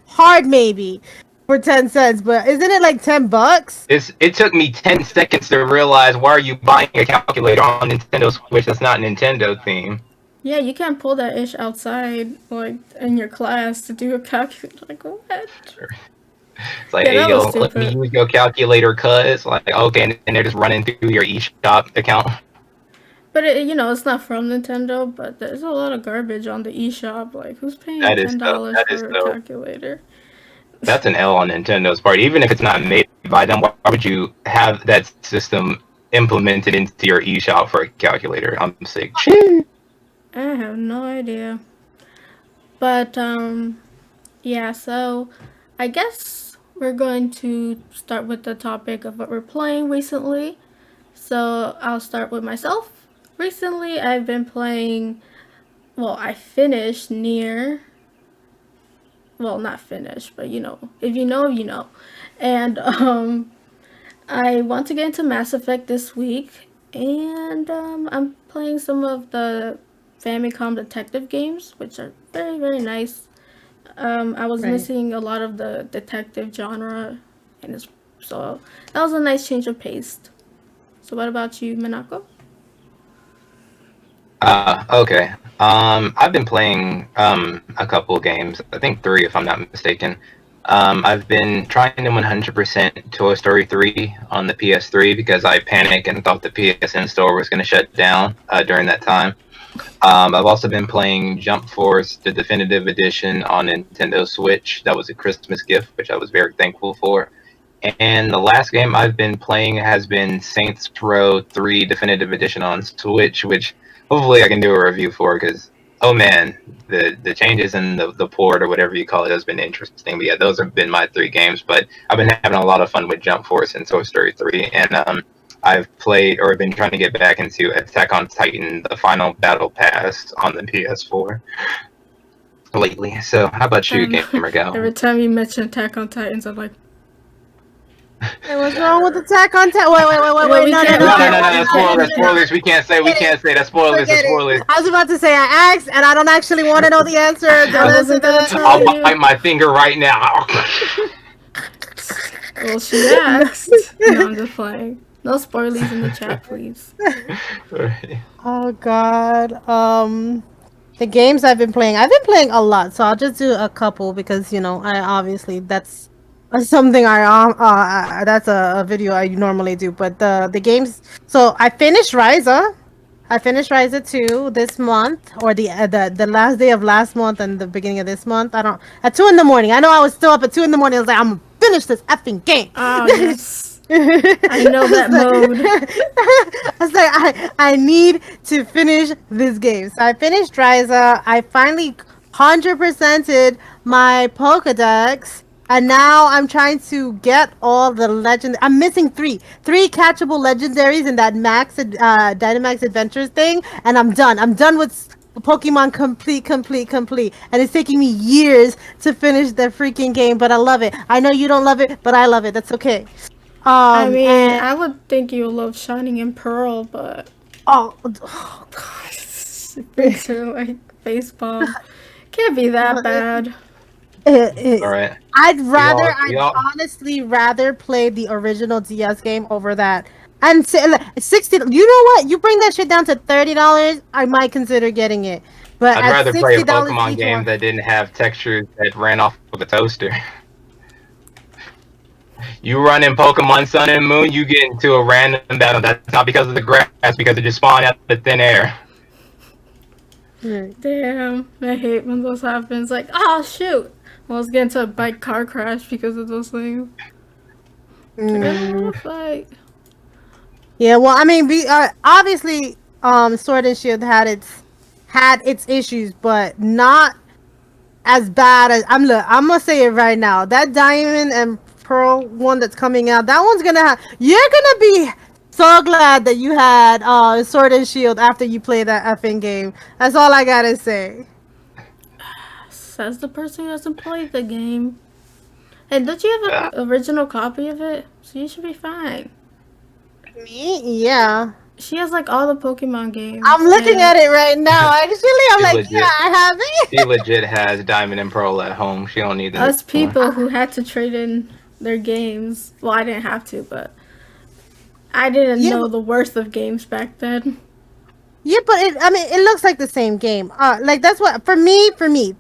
hard maybe for 10 cents, but isn't it like $10? It took me 10 seconds to realize why are you buying a calculator on Nintendo Switch that's not Nintendo theme. yeah, you can't pull that ish outside, like in your class to do a calculator. Like what? It's like, Yeah, hey, that yo, was let me stupid. use your calculator, cuz. Like, okay, and they're just running through your eShop account. But it's not from Nintendo. But there's a lot of garbage on the eShop. Like, who's paying That is so. $10 That is for a so. calculator? That's an L on Nintendo's part. Even if it's not made by them, why would you have that system implemented into your eShop for a calculator? I'm sick. I have no idea. But yeah. So, I guess we're going to start with the topic of what we're playing recently. So I'll start with myself. Recently, I've been playing. Well, I finished near. Well, not finished, but if you know, you know. And I want to get into Mass Effect this week, and I'm playing some of the Famicom detective games, which are very very nice. I was Right. missing a lot of the detective genre, and so that was a nice change of pace. So, what about you, Minako? Okay. I've been playing a couple of games. I think 3, if I'm not mistaken. I've been trying to 100% Toy Story 3 on the PS3 because I panicked and thought the PSN store was going to shut down during that time. I've also been playing Jump Force, the definitive edition on Nintendo Switch. That was a Christmas gift, which I was very thankful for. And the last game I've been playing has been Saints Row 3 Definitive Edition on Switch, which hopefully I can do a review for because, oh man, the changes in the port or whatever you call it has been interesting. But yeah, those have been my 3 games. But I've been having a lot of fun with Jump Force and Toy Story 3. And I've played or been trying to get back into Attack on Titan, the final battle pass on the PS4 lately. So how about you, Gamer Gal? Every time you mention Attack on Titans, I'm like, Hey, what's wrong with Attack on Titan? Wait, No, we no, can't- That's spoilers. We can't say. That's spoilers. Forget That's spoilers. it. I was about to say I asked, and I don't actually want to know the answer. Don't I answer wasn't gonna that. tell I'll you. bite my finger right now. Well, she asked. No, I'm just playing. No spoilies in the chat, please. Oh God. The games I've been playing a lot, so I'll just do a couple because I obviously that's something that's a video I normally do. But the games. So I finished Ryza. I finished Ryza 2 this month, or the last day of last month and the beginning of this month. I don't at 2 in the morning. I know I was still up at 2 in the morning. I was like, I'm gonna finish this effing game. Oh yes. I know that mode. I was like, I need to finish this game. So I finished Ryza. I finally 100%ed my Pokedex. And now I'm trying to get all the legend. I'm missing three catchable legendaries in that Dynamax Adventures thing, and I'm done. I'm done with Pokemon complete. And it's taking me years to finish the freaking game, but I love it. I know you don't love it, but I love it. That's okay. I mean, and- I would think you love Shining and Pearl, but oh, it brings her like facepalm. Can't be that bad. All right. I'd y'all- honestly rather play the original DS game over that And 60. You know what? You bring that shit down to $30, I might consider getting it. But I'd at rather play a $60 Pokemon each game one, that didn't have textures that ran off of a toaster. You run in Pokemon Sun and Moon, you get into a random battle. That's not because of the grass, because it just spawned out of thin air. right. Damn, I hate when those happens. Like, oh shoot, I was getting into a bike car crash because of those things. Like, I don't Mm, want to fight. yeah. Well, I mean, obviously, Sword and Shield had its issues, but not as bad as I'm gonna say it right now. That Diamond and Pearl one that's coming out, that one's gonna have. You're gonna be so glad that you had Sword and Shield after you play that effing game. That's all I gotta say. Says the person who hasn't played the game. And don't you have Uh, an original copy of it? So you should be fine. Me, yeah. She has like all the Pokemon I'm games, looking and at it right now. Actually, I'm she like, yeah, legit, I have it. she legit has Diamond and Pearl at home. She don't need the new us one. people who had to trade in their games. Well, I didn't have to, but I didn't Yeah, know the worth of games back then. yeah, but I mean, it looks like the same game. Like that's what for me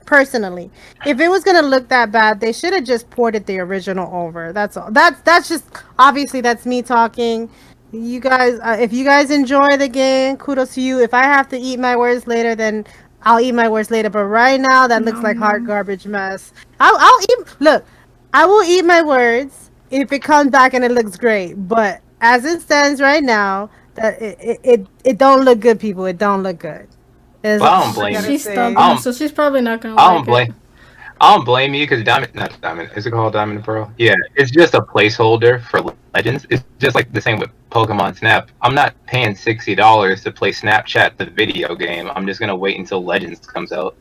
personally. If it was gonna look that bad, they should have just ported the original over. That's all. That's just obviously that's me talking. You guys, if you guys enjoy the game, kudos to you. If I have to eat my words later, then I'll eat my words later. But right now, that looks Nom like hot nom. garbage mess. I'll eat. Look, I will eat my words if it comes back and it looks great. But as it stands right now, that it don't look good, people. It don't look good. That's Well, I don't all I blame you. gotta She's say. stubborn, I don't, so she's probably not gonna I don't like it. blame. I don't blame you because Diamond, not Diamond. Is it called Diamond and Pearl? Yeah, it's just a placeholder for Legends. It's just like the same with Pokemon Snap. I'm not paying $60 to play Snapchat, the video game. I'm just gonna wait until Legends comes out.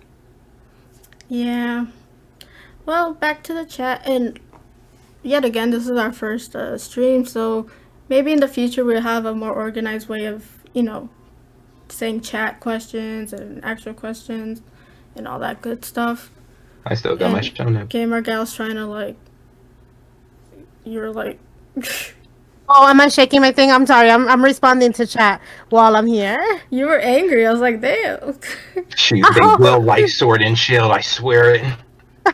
Yeah. Well, back to the chat, and yet again, this is our first stream, so maybe in the future we'll have a more organized way of, saying chat questions and actual questions and all that good stuff. I still got my And show now. Gamer Gal's trying to, like, you're like, Oh, am I shaking my thing? I'm sorry. I'm responding to chat while I'm here. you were angry. I was like, damn. Shoot, they will Oh, like Sword and Shield. I swear it. I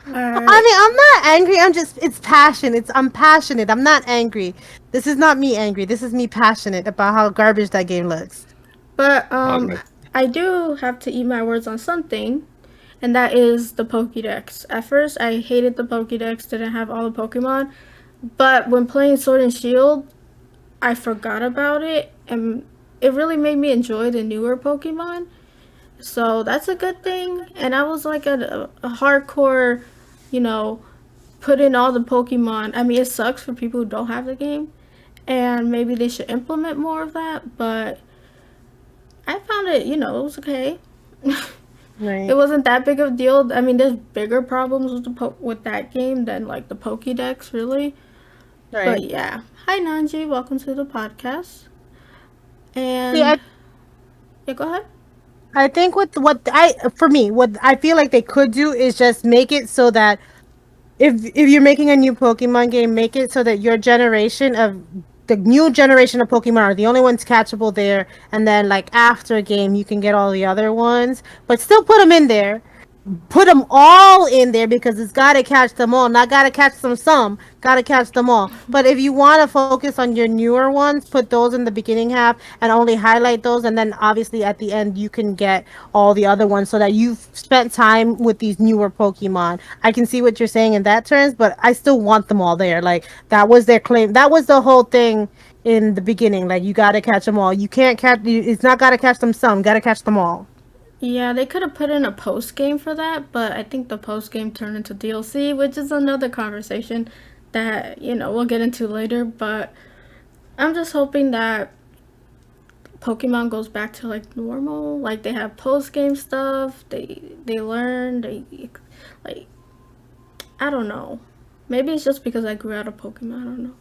Alright. mean, I'm not angry. It's passion. I'm passionate. I'm not angry. This is not me angry. This is me passionate about how garbage that game looks. But, I was gonna. I do have to eat my words on something, and that is the Pokédex. At first, I hated the Pokédex, didn't have all the Pokemon, but when playing Sword and Shield, I forgot about it, and it really made me enjoy the newer Pokemon. So that's a good thing. And I was like a hardcore, you know, put in all the Pokemon. I mean, it sucks for people who don't have the game, and maybe they should implement more of that. But I found it, it was okay. It Right. wasn't that big of a deal. I mean, there's bigger problems with with that game than like the Pokédex, really. But Right. yeah, hi Nanji, welcome to the podcast. See, And yeah, go ahead. I think what I feel like they could do is just make it so that if you're making a new Pokemon game, make it so that your generation of the new generation of Pokemon are the only ones catchable there, and then like after a game you can get all the other ones, but still put them in there. Put them all in there because it's got to catch them all. Not got to catch them some, got to catch them all. But if you want to focus on your newer ones, put those in the beginning half and only highlight those. And then obviously at the end, you can get all the other ones so that you've spent time with these newer Pokemon. I can see what you're saying in that terms, but I still want them all there. Like that was their claim. That was the whole thing in the beginning. Like you got to catch them all. You can't catch, it's not got to catch them some, got to catch them all. Yeah, they could have put in a post game for that, but I think the post game turned into DLC, which is another conversation that, we'll get into later. But I'm just hoping that Pokemon goes back to like normal. Like they have post game stuff, they learn, like I don't know. Maybe it's just because I grew out of Pokemon, I don't know.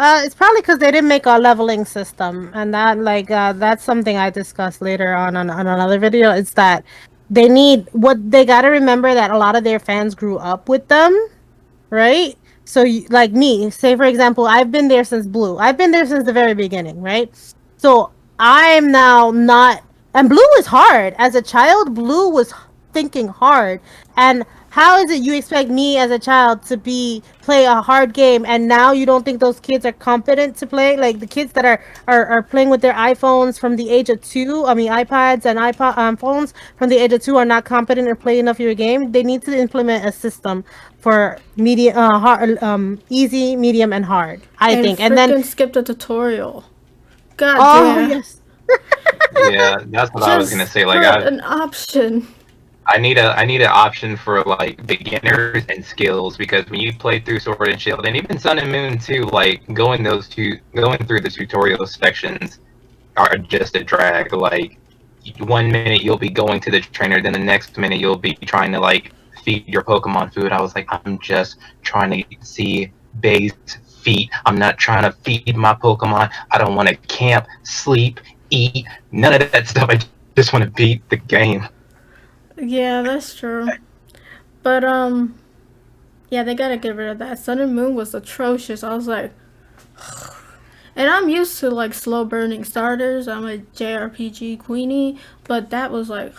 It's probably because they didn't make a leveling system, and that's something I discussed later on another video. It's that they got to remember that a lot of their fans grew up with them, right? So, like me, say for example, I've been there since Blue. I've been there since the very beginning, right? So I'm now not. And Blue was hard. As a child, Blue was thinking hard. And how is it you expect me as a child to play a hard game, and now you don't think those kids are competent to play? Like the kids that are playing with their iPhones from the age of 2, I mean iPads and iPod phones from the age of 2 are not competent to play enough of your game. They need to implement a system for medium, hard, easy, medium, and hard. I And think, and then freaking skipped a tutorial. God oh damn. yes, Yeah, that's what I was gonna Just say. Like put an option. I need an option for like beginners and skills, because when you play through Sword and Shield and even Sun and Moon too, like going through the tutorial sections are just a drag. Like 1 minute you'll be going to the trainer, then the next minute you'll be trying to like feed your Pokemon food. I was like, I'm just trying to see base feet. I'm not trying to feed my Pokemon. I don't want to camp, sleep, eat, none of that stuff. I just want to beat the game. Yeah, that's true. But yeah, they gotta get rid of that. Sun and Moon was atrocious. I was like, and I'm used to like slow burning starters. I'm a JRPG queenie, but that was like,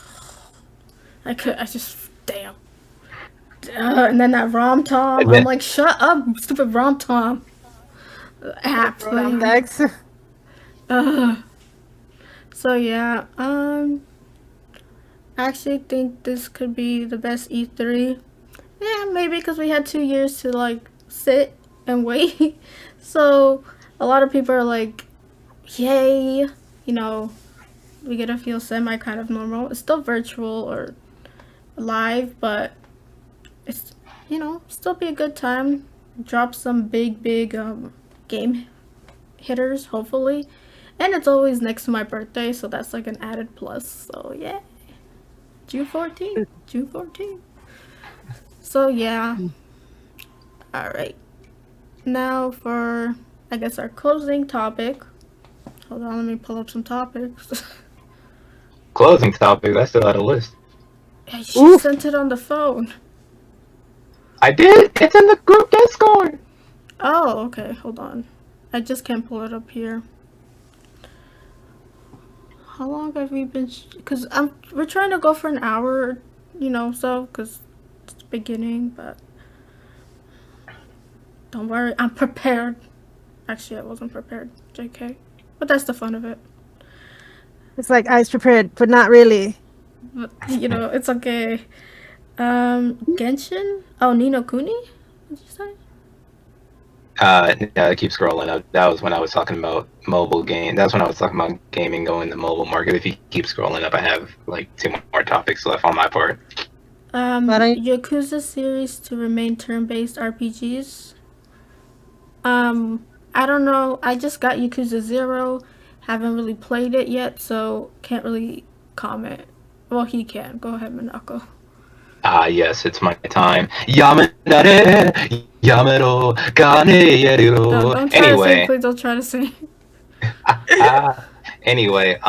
I just, damn. And then that Rom Tom, And I'm then, like, shut up, stupid Rom Tom app. Like, Next. so yeah, I actually think this could be the best E3. Yeah, maybe because we had 2 years to like sit and wait. So a lot of people are like, yay, you know, we get to feel semi kind of normal. It's still virtual or live, but it's, still be a good time. Drop some big game hitters, hopefully. And it's always next to my birthday, so that's like an added plus. So yeah, June 14th. June 14th. So yeah, all right. Now for, I guess, our closing topic. Hold on, let me pull up some topics. closing topic, I still had a list. She Oof. sent it on the phone. I did. It's in the group Discord. Oh, okay. Hold on. I just can't pull it up here. How long have we been? Because we're trying to go for an hour, so because it's the beginning. But don't worry, I'm prepared. Actually, I wasn't prepared. JK. But that's the fun of it. It's like I was prepared, but not really. But it's okay. Genshin? Oh, Nino Kuni? What'd you say? Yeah, keep scrolling up. That was when I was talking about mobile game. That's when I was talking about gaming going the mobile market. If you keep scrolling up, I have like 2 more topics left on my part. Yakuza series to remain turn-based RPGs. I don't know. I just got Yakuza 0. Haven't really played it yet, so can't really comment. Well, he can. Go ahead, Minako. Yes, it's my time. Yamanare, Yamero, Ganeyeru. Don't try to sing. Anyway, Please don't try to sing. anyway,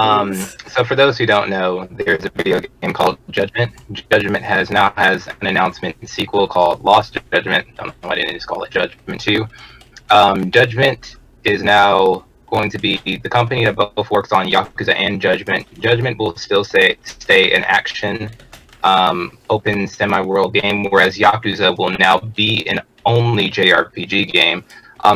so for those who don't know, there's a video game called Judgment. Judgment now has an announcement sequel called Lost Judgment. I don't know why they didn't just call it Judgment 2. Judgment is now going to be the company that both works on Yakuza and Judgment. Judgment will still stay an action, open semi-world game, whereas Yakuza will now be an only JRPG game.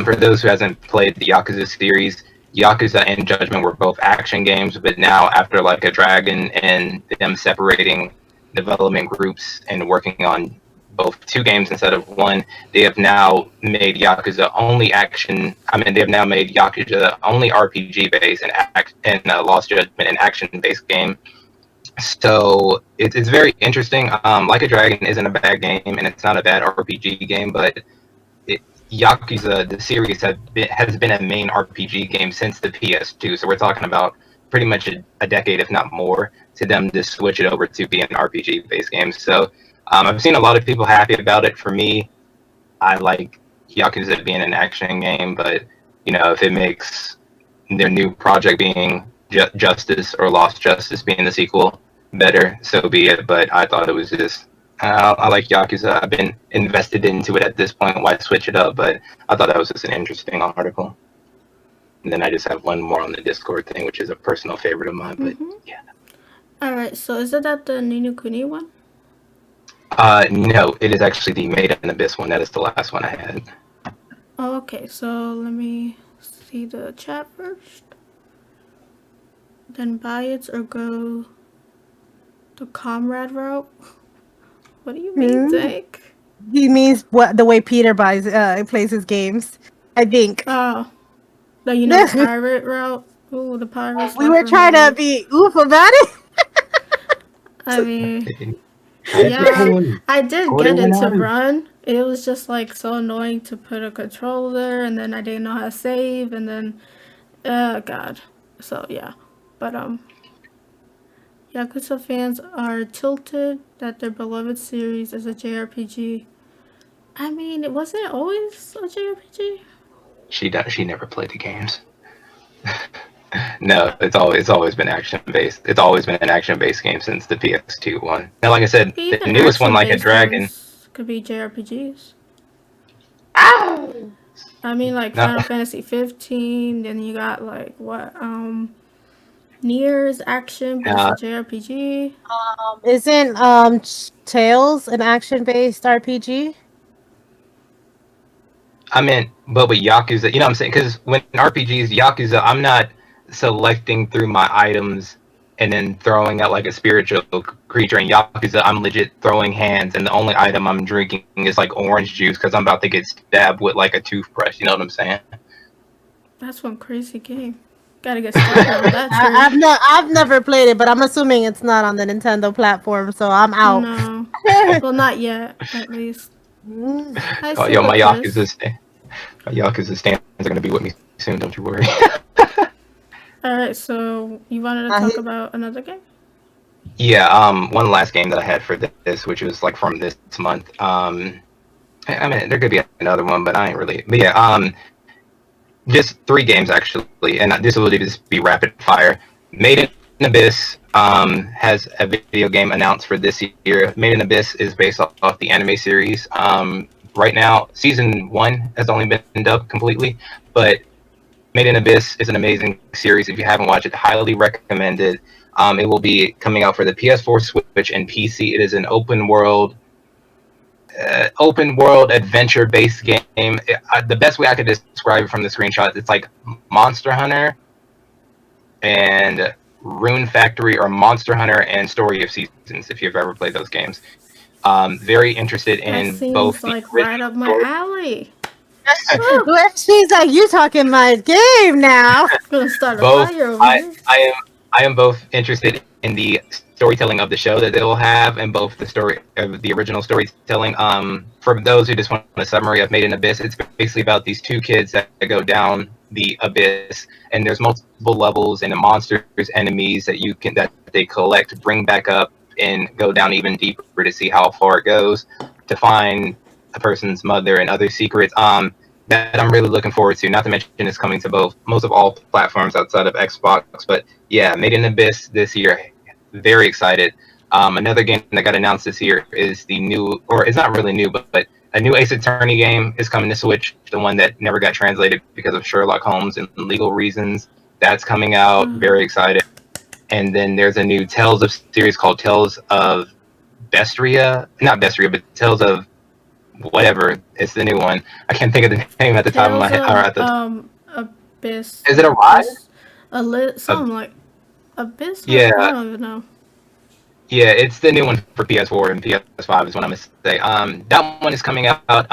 For those who hasn't played the Yakuza series, Yakuza and Judgment were both action games, but now after like a dragon and them separating development groups and working on both 2 games instead of 1, they have now made Yakuza only action. I mean, they have now made Yakuza only RPG based and Lost Judgment an action based game. So it's very interesting. Like a Dragon isn't a bad game, and it's not a bad RPG game, but Yakuza the series has been a main RPG game since the PS2. So we're talking about pretty much a decade, if not more, to them to switch it over to be an RPG based game. So I've seen a lot of people happy about it. For me, I like Yakuza being an action game, but if it makes their new project being Justice or Lost Justice being the sequel better, so be it. But I thought it was just I like Yakuza. I've been invested into it at this point. Why switch it up? But I thought that was just an interesting article. And then I just have one more on the Discord thing, which is a personal favorite of mine. But yeah. All right. So is it that the Ninu Kuni one? No, it is actually the Made in Abyss one. That is the last one I had. Oh, okay. So let me see the chat first. Then buy it or go the comrade route. What do you mean, Dick? He means what the way Peter plays his games. I think. Oh, the pirate route. Ooh, the pirates. We were trying to be oof about it. I mean, yeah, I did get it to run. It was just like so annoying to put a controller, and then I didn't know how to save, and then, God. So yeah, but Yakuza fans are tilted that their beloved series is a JRPG. I mean, it wasn't always a JRPG. She never played the games. No, it's always been action based. It's always been an action based game since the PS2 one. Now, like I said, the newest one, like a Dragon, could be JRPGs. Ow! I mean, like Final Fantasy 15. Then you got like what? Nier's action, but it's a JRPG. Isn't Tales an action-based RPG? I mean, but with Yakuza, you know what I'm saying? Because when RPGs, Yakuza, I'm not selecting through my items and then throwing out like a spiritual creature. In Yakuza, I'm legit throwing hands, and the only item I'm drinking is like orange juice because I'm about to get stabbed with like a toothbrush. You know what I'm saying? That's one crazy game. Gotta get started on that. I've never played it, but I'm assuming it's not on the Nintendo platform, so I'm out. No, well, not yet, at least. Oh, yo, my Yakuza stands are gonna be with me soon. Don't you worry. All right, so you wanted to talk about another game? Yeah, one last game that I had for this, which was like from this month. I mean, there could be another one, but I ain't really. But yeah, just 3 games actually, and this will just be rapid fire. Made in Abyss has a video game announced for this year. Made in Abyss is based off the anime series. Right now, season 1 has only been dubbed completely, but Made in Abyss is an amazing series. If you haven't watched it, highly recommended. It will be coming out for the PS4, Switch, and PC. It is an open world adventure-based game. The best way I could describe it from the screenshot, it's like Monster Hunter and Rune Factory, or Monster Hunter and Story of Seasons, if you've ever played those games. Very interested in both. That seems like right up my alley. She's like, you talking my game now. Gonna start a fire over here. I am both interested in the storytelling of the show that they will have, and both the story of the original storytelling. For those who just want a summary of Made in Abyss, it's basically about these 2 kids that go down the abyss, and there's multiple levels and the monsters, enemies that they collect, bring back up, and go down even deeper to see how far it goes to find a person's mother and other secrets. That I'm really looking forward to. Not to mention it's coming to most of all platforms outside of Xbox. But yeah, Made in Abyss this year. Very excited. Another game that got announced this year is the new, or it's not really new, but a new Ace Attorney game is coming to Switch. The one that never got translated because of Sherlock Holmes and legal reasons. That's coming out. Very excited. And then there's a new series called Tales of Bestria. Not Bestria, but Tales of whatever. It's the new one. I can't think of the name at the top of my head. Abyss. Is it Arise? Something like Abyss? Yeah. I don't even know. Yeah, it's the new one for PS4 and PS5 is what I'm going to say. That one is coming out.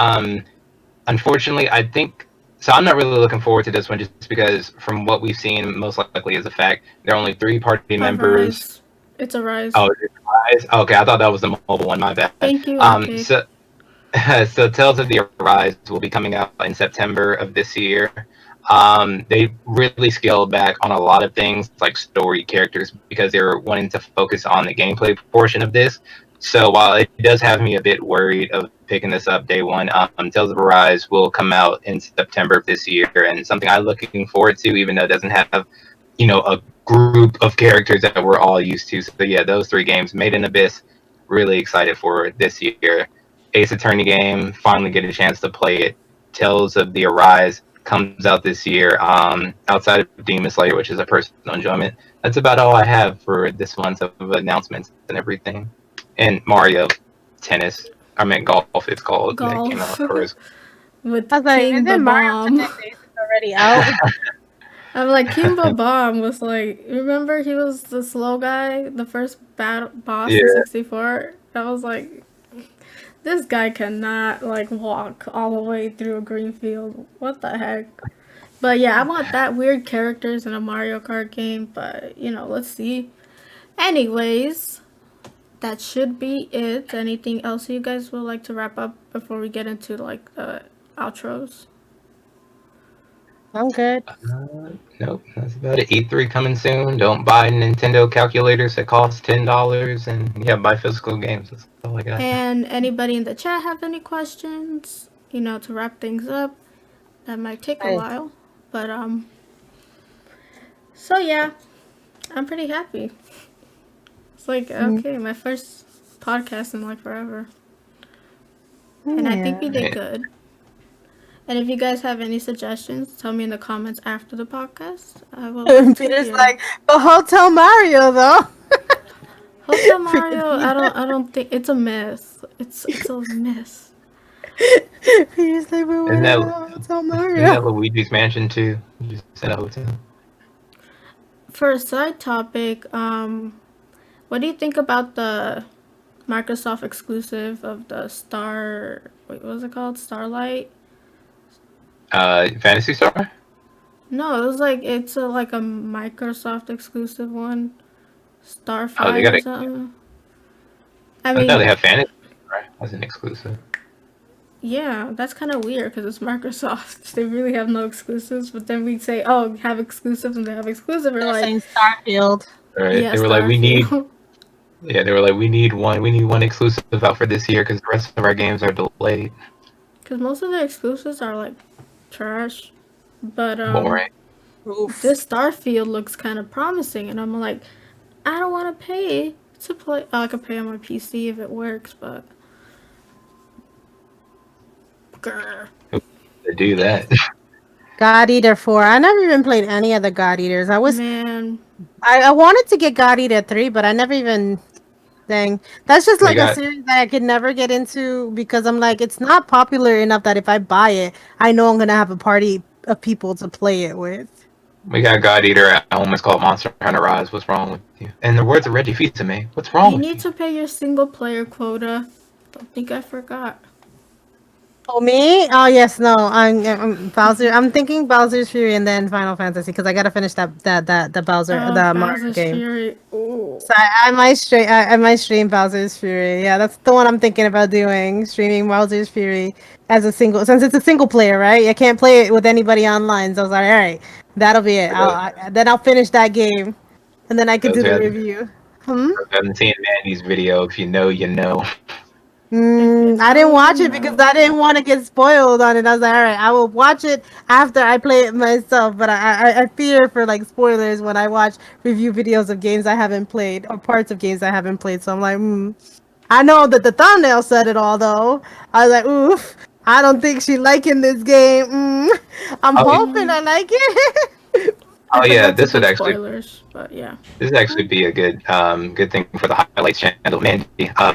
Unfortunately, I think... So I'm not really looking forward to this one just because from what we've seen, most likely is a fact, there are only 3 party members. It's Arise. Oh, it's Arise? Okay, I thought that was the mobile one. My bad. Thank you. So Tales of the Arise will be coming out in September of this year. They really scaled back on a lot of things like story, characters, because they were wanting to focus on the gameplay portion of this. So while it does have me a bit worried of picking this up day one, Tales of Arise will come out in September of this year, and something I'm looking forward to, even though it doesn't have, a group of characters that we're all used to. So yeah, those 3 games, Made in Abyss, really excited for this year. Ace Attorney game, finally get a chance to play it. Tales of the Arise comes out this year. Outside of Demon Slayer, which is a personal enjoyment, that's about all I have for this month of announcements and everything. And Mario Tennis, I meant golf. It's called that came out Golf first. I with was like, King isn't Mario Bomb. Tennis Ace is already out? I'm like King Bomb was like, remember he was the slow guy, the first battle boss in Yeah, 64. I was like, this guy cannot like walk all the way through a green field. What the heck? But yeah, I want that weird characters in a Mario Kart game. But let's see. Anyways, that should be it. Anything else you guys would like to wrap up before we get into like the outros? I'm good. nope, that's about it. E3 coming soon. Don't buy Nintendo calculators that cost $10, and yeah, buy physical games. That's all I got. And anybody in the chat have any questions? To wrap things up. That might take a Nice. while, but so yeah, I'm pretty happy. It's like okay, my first podcast in like forever, and I think we Yeah. did good. And if you guys have any suggestions, tell me in the comments after the podcast. I will love to Peter's hear. like, but Hotel Mario though. Hotel Freaking Mario, I don't think it's a mess. It's a mess. Peter's like, but what Isn't that about Hotel isn't Mario? that Luigi's Mansion too? Just in a hotel. For a side topic, what do you think about the Microsoft exclusive of the Wait, what was it called? Starlight? Fantasy Star. No, it was like it's like a Microsoft exclusive one, Oh, they Starfire got or it. something. I I know they mean, have Fantasy Star as an exclusive. yeah, that's kind of weird because it's Microsoft. They really have no exclusives, but then we say, oh, have exclusives, and they have exclusive. We're They're like, saying Starfield. Right? yeah, They were like, Starfield. they were like, we need one exclusive out for this year because the rest of our games are delayed. Because most of the exclusives are like trash. But Boring. Oof. this Starfield looks kind of promising, and I'm like, I don't want to pay to play. Oh, I could pay on my PC if it works, but grr. To do that. God Eater 4. I never even played any of the God Eaters. Man, I wanted to get God Eater 3, but I never even thing. That's just We like a got series that I could never get into because I'm like, it's not popular enough that if I buy it, I know I'm gonna have a party of people to play it with. God Eater at home. It's called Monster Hunter Rise. What's wrong with you? And the words of Reggie Fils-Aimé. What's wrong you with need you? to pay your single player quota. Don't think I forgot. Oh me? Oh yes, no. I'm Bowser. I'm thinking Bowser's Fury and then Final Fantasy because I gotta finish the Bowser the Mario Bowser's game. Fury. Ooh. So I might stream Bowser's Fury. Yeah, that's the one I'm thinking about doing. Streaming Bowser's Fury as a single, since it's a single player, right? I can't play it with anybody online. So I was like, all right, that'll be it. Then I'll finish that game, and then I can do Those who the haven't, review. Hmm. haven't seen Mandy's video, if you know, you know. If you I didn't know, watch you it because know. I didn't want to get spoiled on it. I was like, all right, I will watch it after I play it myself. But I fear for like spoilers when I watch review videos of games I haven't played or parts of games I haven't played. So I'm like, I know that the thumbnail said it all though. I was like, oof, I don't think she liking this game. I'm Oh, hoping I like it. I oh yeah, forgot to put spoilers, but yeah. this would actually be a good thing for the highlights channel. Mandy,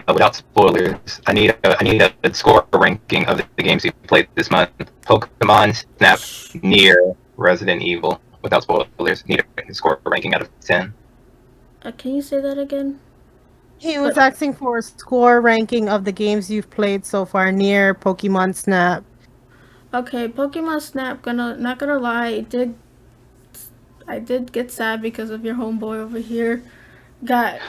without spoilers, I need a score ranking of the games you played this month. Pokemon Snap, Near, Resident Evil. Without spoilers, need a score ranking out of 10. Can you say that again? He was asking for a score ranking of the games you've played so far near Pokemon Snap. Okay, Pokemon Snap. Not gonna lie, I did get sad because of your homeboy over here. Got,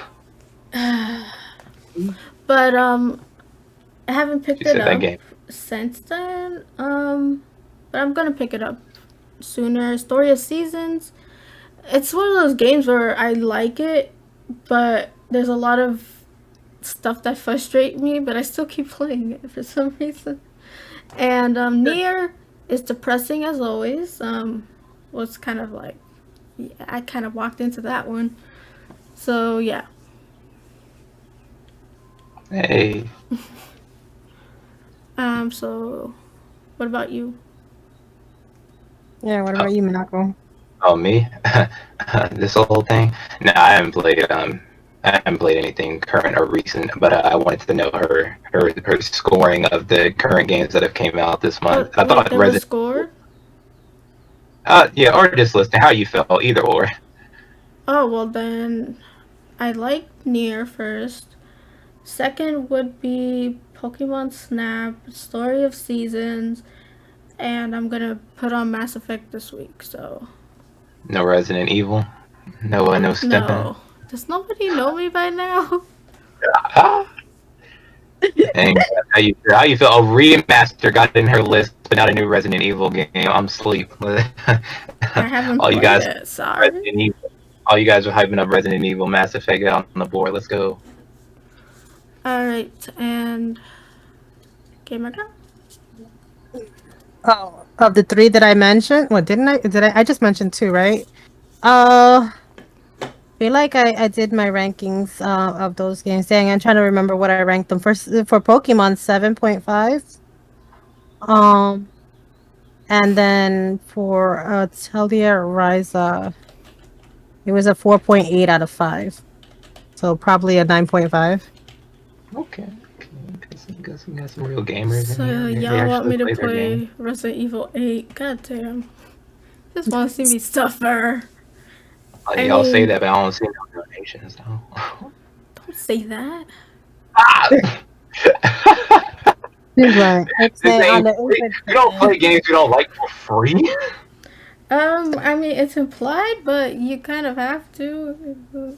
but I haven't picked She it said that up game. since then. But I'm gonna pick it up sooner. Story of Seasons. It's one of those games where I like it, but there's a lot of stuff that frustrate me. But I still keep playing it for some reason. And Nier is depressing as always. Was kind of like, yeah, I kind of walked into that one. So yeah. Hey. So what about you? Yeah, what Oh, about you, Minako? oh me? This whole thing? No, I haven't played. I haven't played anything current or recent. But I wanted to know her scoring of the current games that have came out this month. Oh I wait, thought there was Resident. score? Yeah, or just listing how you felt, either or. Oh well then I like Nier first. Second would be Pokemon Snap, Story of Seasons, and I'm gonna put on Mass Effect this week, so No Resident Evil. No, no stepping. no. Does nobody know me by now? Ah, and how you feel? A remaster got in her list, but not a new Resident Evil game. I'm sleep. I haven't all you played guys, it, sorry. Resident Evil. All you guys are hyping up Resident Evil, Mass Effect on the board. Let's go. Alright, and Gamer Girl? Oh, of the three that I mentioned, what didn't I? Did I just mentioned two, right? Uh, feel like I did my rankings of those games. Dang, I'm trying to remember what I ranked them first for Pokemon 7.5. Um, and then for Telia Ryza, it was a 4.8 out of 5. So probably a 9.5. Okay. Got some real gamers in So here. They y'all want actually me to play their game. play Resident Evil 8? God damn. Just wanna see me suffer. I Y'all say mean, that, but I don't see no donations though. don't say that. Ah! He's like, it's This on ain't the free. You don't play games you don't like for free. I mean, it's implied, but you kind of have to.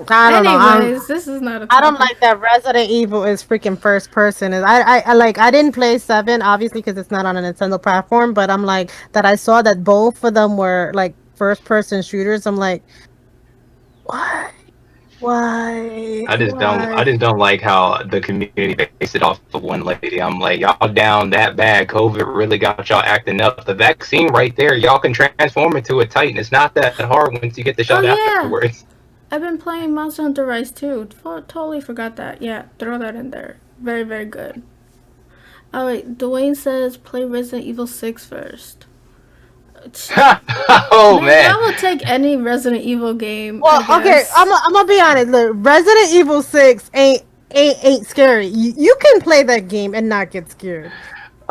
I don't know. Anyways, this is not a I don't topic. like that Resident Evil is freaking first person. I like I didn't play 7 obviously because it's not on a Nintendo platform, but I'm like that I saw that both of them were like first person shooters. I'm like, why? Why? I Why? just don't like how the community based it off of one lady. I'm like, y'all down that bad. COVID really got y'all acting up. The vaccine right there, y'all can transform into a Titan. It's not that hard once you get the Oh shot yeah, afterwards. I've been playing Monster Hunter Rise too. Totally forgot that. Yeah, throw that in there. Very very good. Oh wait, Dwayne says play Resident Evil 6 first. Oh Man, man. I will take any Resident Evil game, I Well, okay, guess. I'm gonna be honest. Look, Resident Evil 6 ain't scary. You can play that game and not get scared.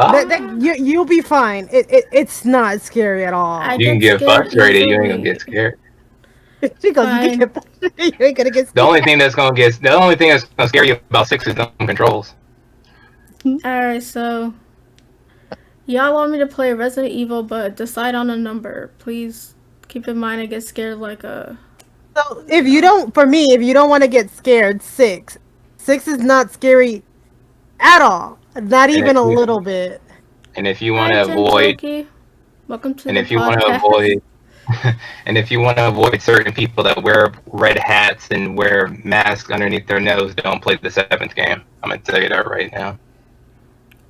That Ah, you'll be fine. It's not scary at I all. you can get get scared frustrated. You ain't gonna easily. get scared. She goes, you can Fine. get you ain't gonna get The scared. only thing that's gonna scare you about 6 is them controls. Alright, so y'all want me to play Resident Evil, but decide on a number. Please keep in mind I get scared like a, So you if you know. don't, for me, if you don't want to get scared, 6. 6 is not scary at all. Not And even a little bit. if you want Hi, to avoid Jintoki. Welcome to and the if you want to podcast. avoid and if you want to avoid certain people that wear red hats and wear masks underneath their nose, don't play the 7th game. I'm gonna tell you that right now.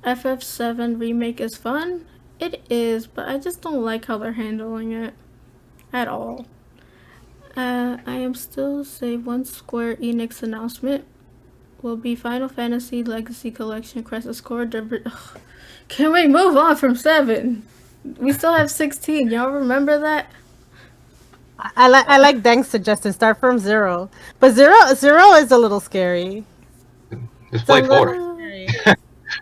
FF7 Remake is fun. It is, but I just don't like how they're handling it at all. I am still save one Square Enix announcement will be Final Fantasy Legacy Collection Crisis Core. Can we move on from 7? We still have 16. Y'all remember that? I like Deng's suggestion. Start from 0, but zero is a little scary. Just It's a play 4. little Uh, scary.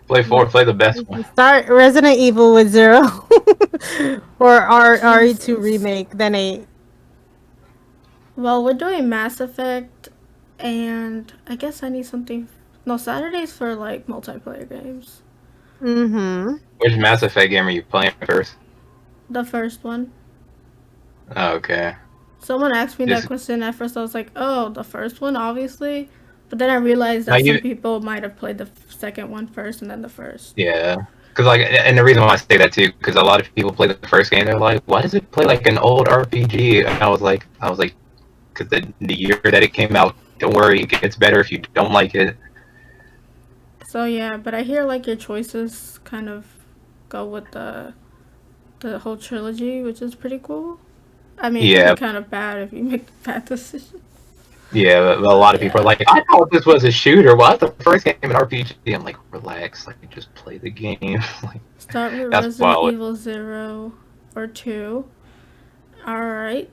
Play 4. Play the best one. Start Resident Evil with 0, or RE2 remake, then 8. well, we're doing Mass Effect, and I guess I need something. No, Saturdays for like multiplayer games. Mm-hmm. Which Mass Effect game are you playing first? The first one. Oh, okay. Someone asked me that Just question at first. I was like, oh, the first one, obviously. But then I realized now that some you people might have played the second one first and then the first. yeah. Because like, and the reason why I say that too, because a lot of people play the first game, they're like, "Why does it play like an old RPG?" And I was like, because the year that it came out, don't worry, it gets better if you don't like it. So yeah, but I hear like your choices kind of go with the whole trilogy, which is pretty cool. I mean, it could be Yeah, kind of bad if you make the bad decision. Yeah, but a lot of people are Yeah. like, I thought this was a shooter. Well, that's the first game in RPG. I'm like, relax, like just play the game. Like Start with that's Resident wild. Evil 0 or 2. Alright.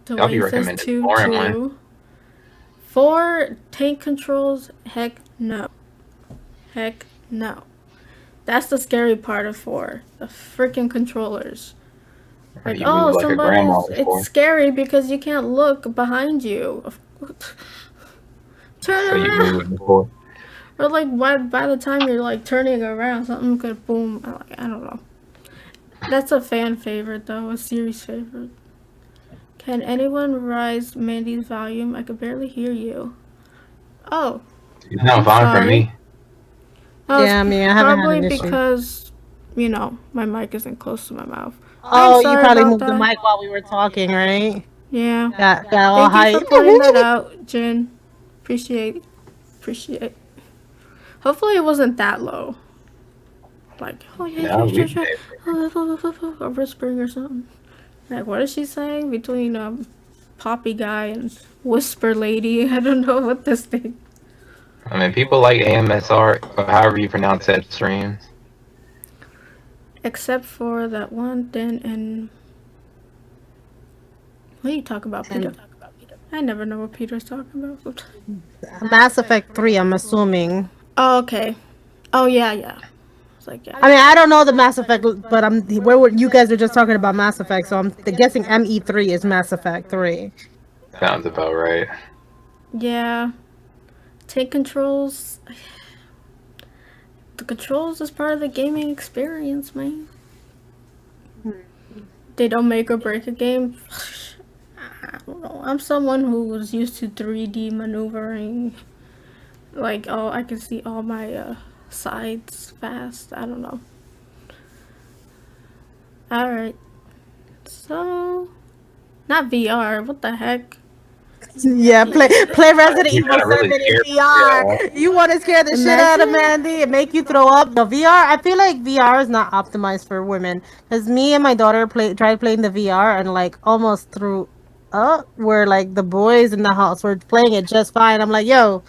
I'll be Dwayne says recommended 2 more and more. 2. 4 tank controls? Heck no. Heck no. That's the scary part of 4. The freaking controllers. Or Like, you oh, move like a grandma it's before, scary because you can't look behind you. Turn so you around. move before. Or like by the time you're like turning around, something could boom. I don't know. That's a fan favorite though, a series favorite. Can anyone rise Mandy's volume? I could barely hear you. Oh, You sound I'm fine from sorry. me. Oh, it's Yeah, I mean, I haven't had probably an issue. because my mic isn't close to my mouth. I'm Oh, you sorry probably about moved the that. mic while we were talking, right? Yeah. Got all Thank you high. for pointing that out, Jin. Appreciate. Hopefully it wasn't that low. Like, oh yeah, No, we. or whispering or something. Like, what is she saying between Poppy guy and Whisper lady? I don't know what this thing. I mean, people like AMSR or however you pronounce that streams. Except for that one thing and what are you talking about, Peter? I never know what Peter's talking about. Mass Effect 3, I'm assuming. Oh, okay. Oh yeah. It's like yeah. I mean, I don't know the Mass Effect, but where were you guys are just talking about Mass Effect, so I'm guessing ME3 is Mass Effect 3. Sounds about right. Yeah. Tank controls. The controls is part of the gaming experience, man. They don't make or break a game. I don't know. I'm someone who was used to 3D maneuvering. Like, oh, I can see all my sides fast. I don't know. Alright. So, not VR. What the heck? Yeah, play Resident You're Evil trying to really 7 in scare me. VR. You want to scare the shit out of Imagine. Mandy and make you throw up? No, VR, I feel like VR is not optimized for women. Because me and my daughter tried playing the VR and like almost threw up. Where like the boys in the house were playing it just fine. I'm like, yo,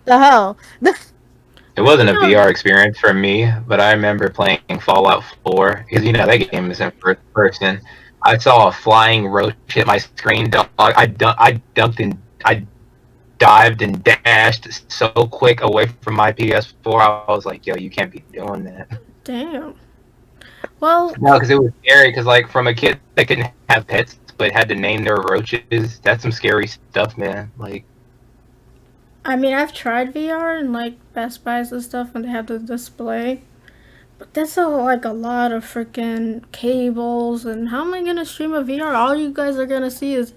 the hell? It wasn't a No. VR experience for me, but I remember playing Fallout 4 because that game is in first person. I saw a flying roach hit my screen. Dog. I dunked and I dived and dashed so quick away from my PS4. I was like, yo, you can't be doing that. Damn. Well, No, because it was scary. Because like from a kid that couldn't have pets but had to name their roaches, that's some scary stuff, man. Like. I mean, I've tried VR and like Best Buys and stuff when they have the display. But that's a lot of freaking cables, and how am I gonna stream a VR? All you guys are gonna see is.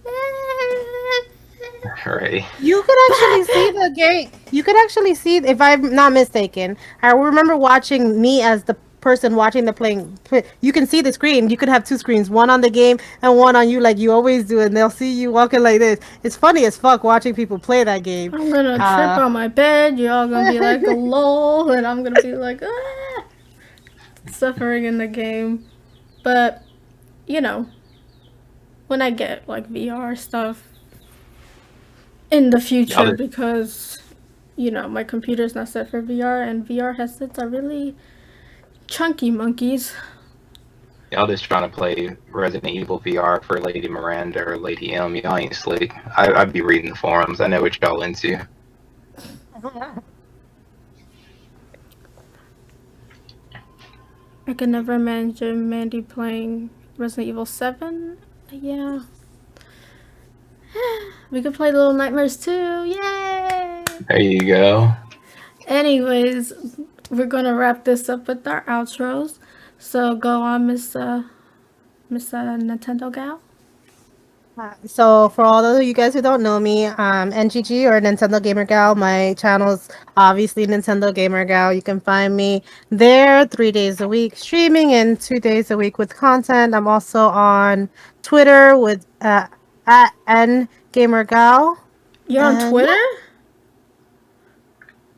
Right. You could actually see the game. You could actually see, if I'm not mistaken. I remember watching me as the person watching the playing. You can see the screen. You could have two screens, one on the game and one on you, like you always do, and they'll see you walking like this. It's funny as fuck watching people play that game. I'm gonna trip on my bed. You're all gonna be like, lol, and I'm gonna be like, suffering in the game. But, when I get like VR stuff in the future, because, my computer's not set for VR, and VR headsets are really chunky monkeys. Y'all just trying to play Resident Evil VR for Lady Miranda or Lady M. Y'all ain't slick. I'd be reading the forums. I know what y'all into. I could never imagine Mandy playing Resident Evil 7. Yeah. We could play Little Nightmares too. Yay! There you go. Anyways, we're gonna wrap this up with our outros. So go on, Miss Nintendo Gal. So for all of you guys who don't know me, NGG or Nintendo Gamer Gal, my channel's obviously Nintendo Gamer Gal. You can find me there 3 days a week streaming and 2 days a week with content. I'm also on Twitter with at N Gamer Gal. You're on Twitter? Yeah.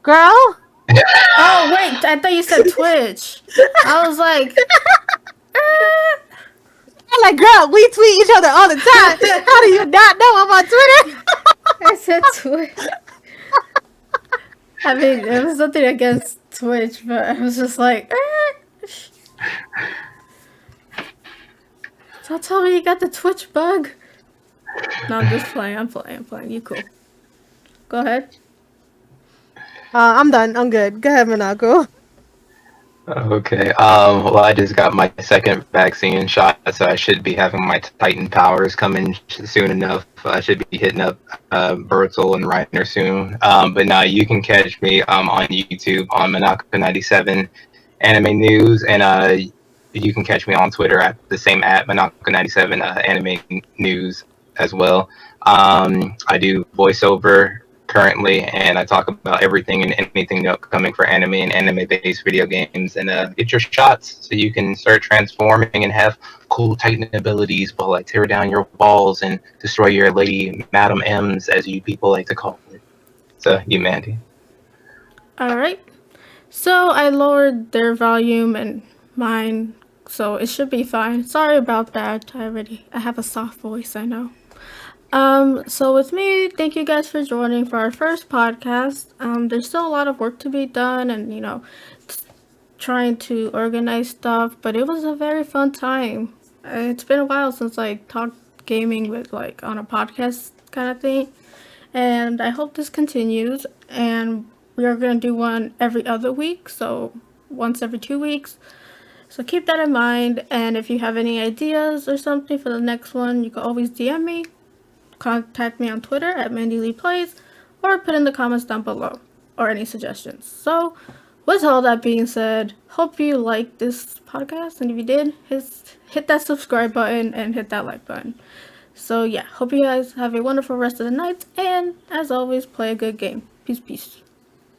Girl? Oh wait, I thought you said Twitch. I was like, I'm like, girl, we tweet each other all the time. How do you not know I'm on Twitter? I said Twitch. I mean, it was nothing against Twitch, but I was just like, don't tell me you got the Twitch bug. No, I'm just playing. I'm playing. You cool. Go ahead. I'm done. I'm good. Go ahead, Monaco. Okay. Well, I just got my second vaccine shot, so I should be having my Titan powers coming soon enough. I should be hitting up Bertel and Reiner soon. But now you can catch me on YouTube on Monaco97 Anime News, and you can catch me on Twitter at the same at Monaco97 Anime News as well. I do voiceover currently, and I talk about everything and anything upcoming for anime and anime-based video games, and get your shots so you can start transforming and have cool Titan abilities, but like tear down your walls and destroy your lady Madam M's, as you people like to call it. So, you, Mandy. All right. So I lowered their volume and mine, so it should be fine. Sorry about that. I have a soft voice, I know. So with me, thank you guys for joining for our first podcast. There's still a lot of work to be done, and trying to organize stuff, but it was a very fun time. It's been a while since I talked gaming with like on a podcast kind of thing, and I hope this continues. And we are gonna do one every other week, so once every 2 weeks. So keep that in mind, and if you have any ideas or something for the next one, you can always DM me, contact me on Twitter at Mandyleeplays, or put in the comments down below, or any suggestions. So, with all that being said, hope you liked this podcast, and if you did, hit that subscribe button and hit that like button. So yeah, hope you guys have a wonderful rest of the night, and as always, play a good game. Peace, peace.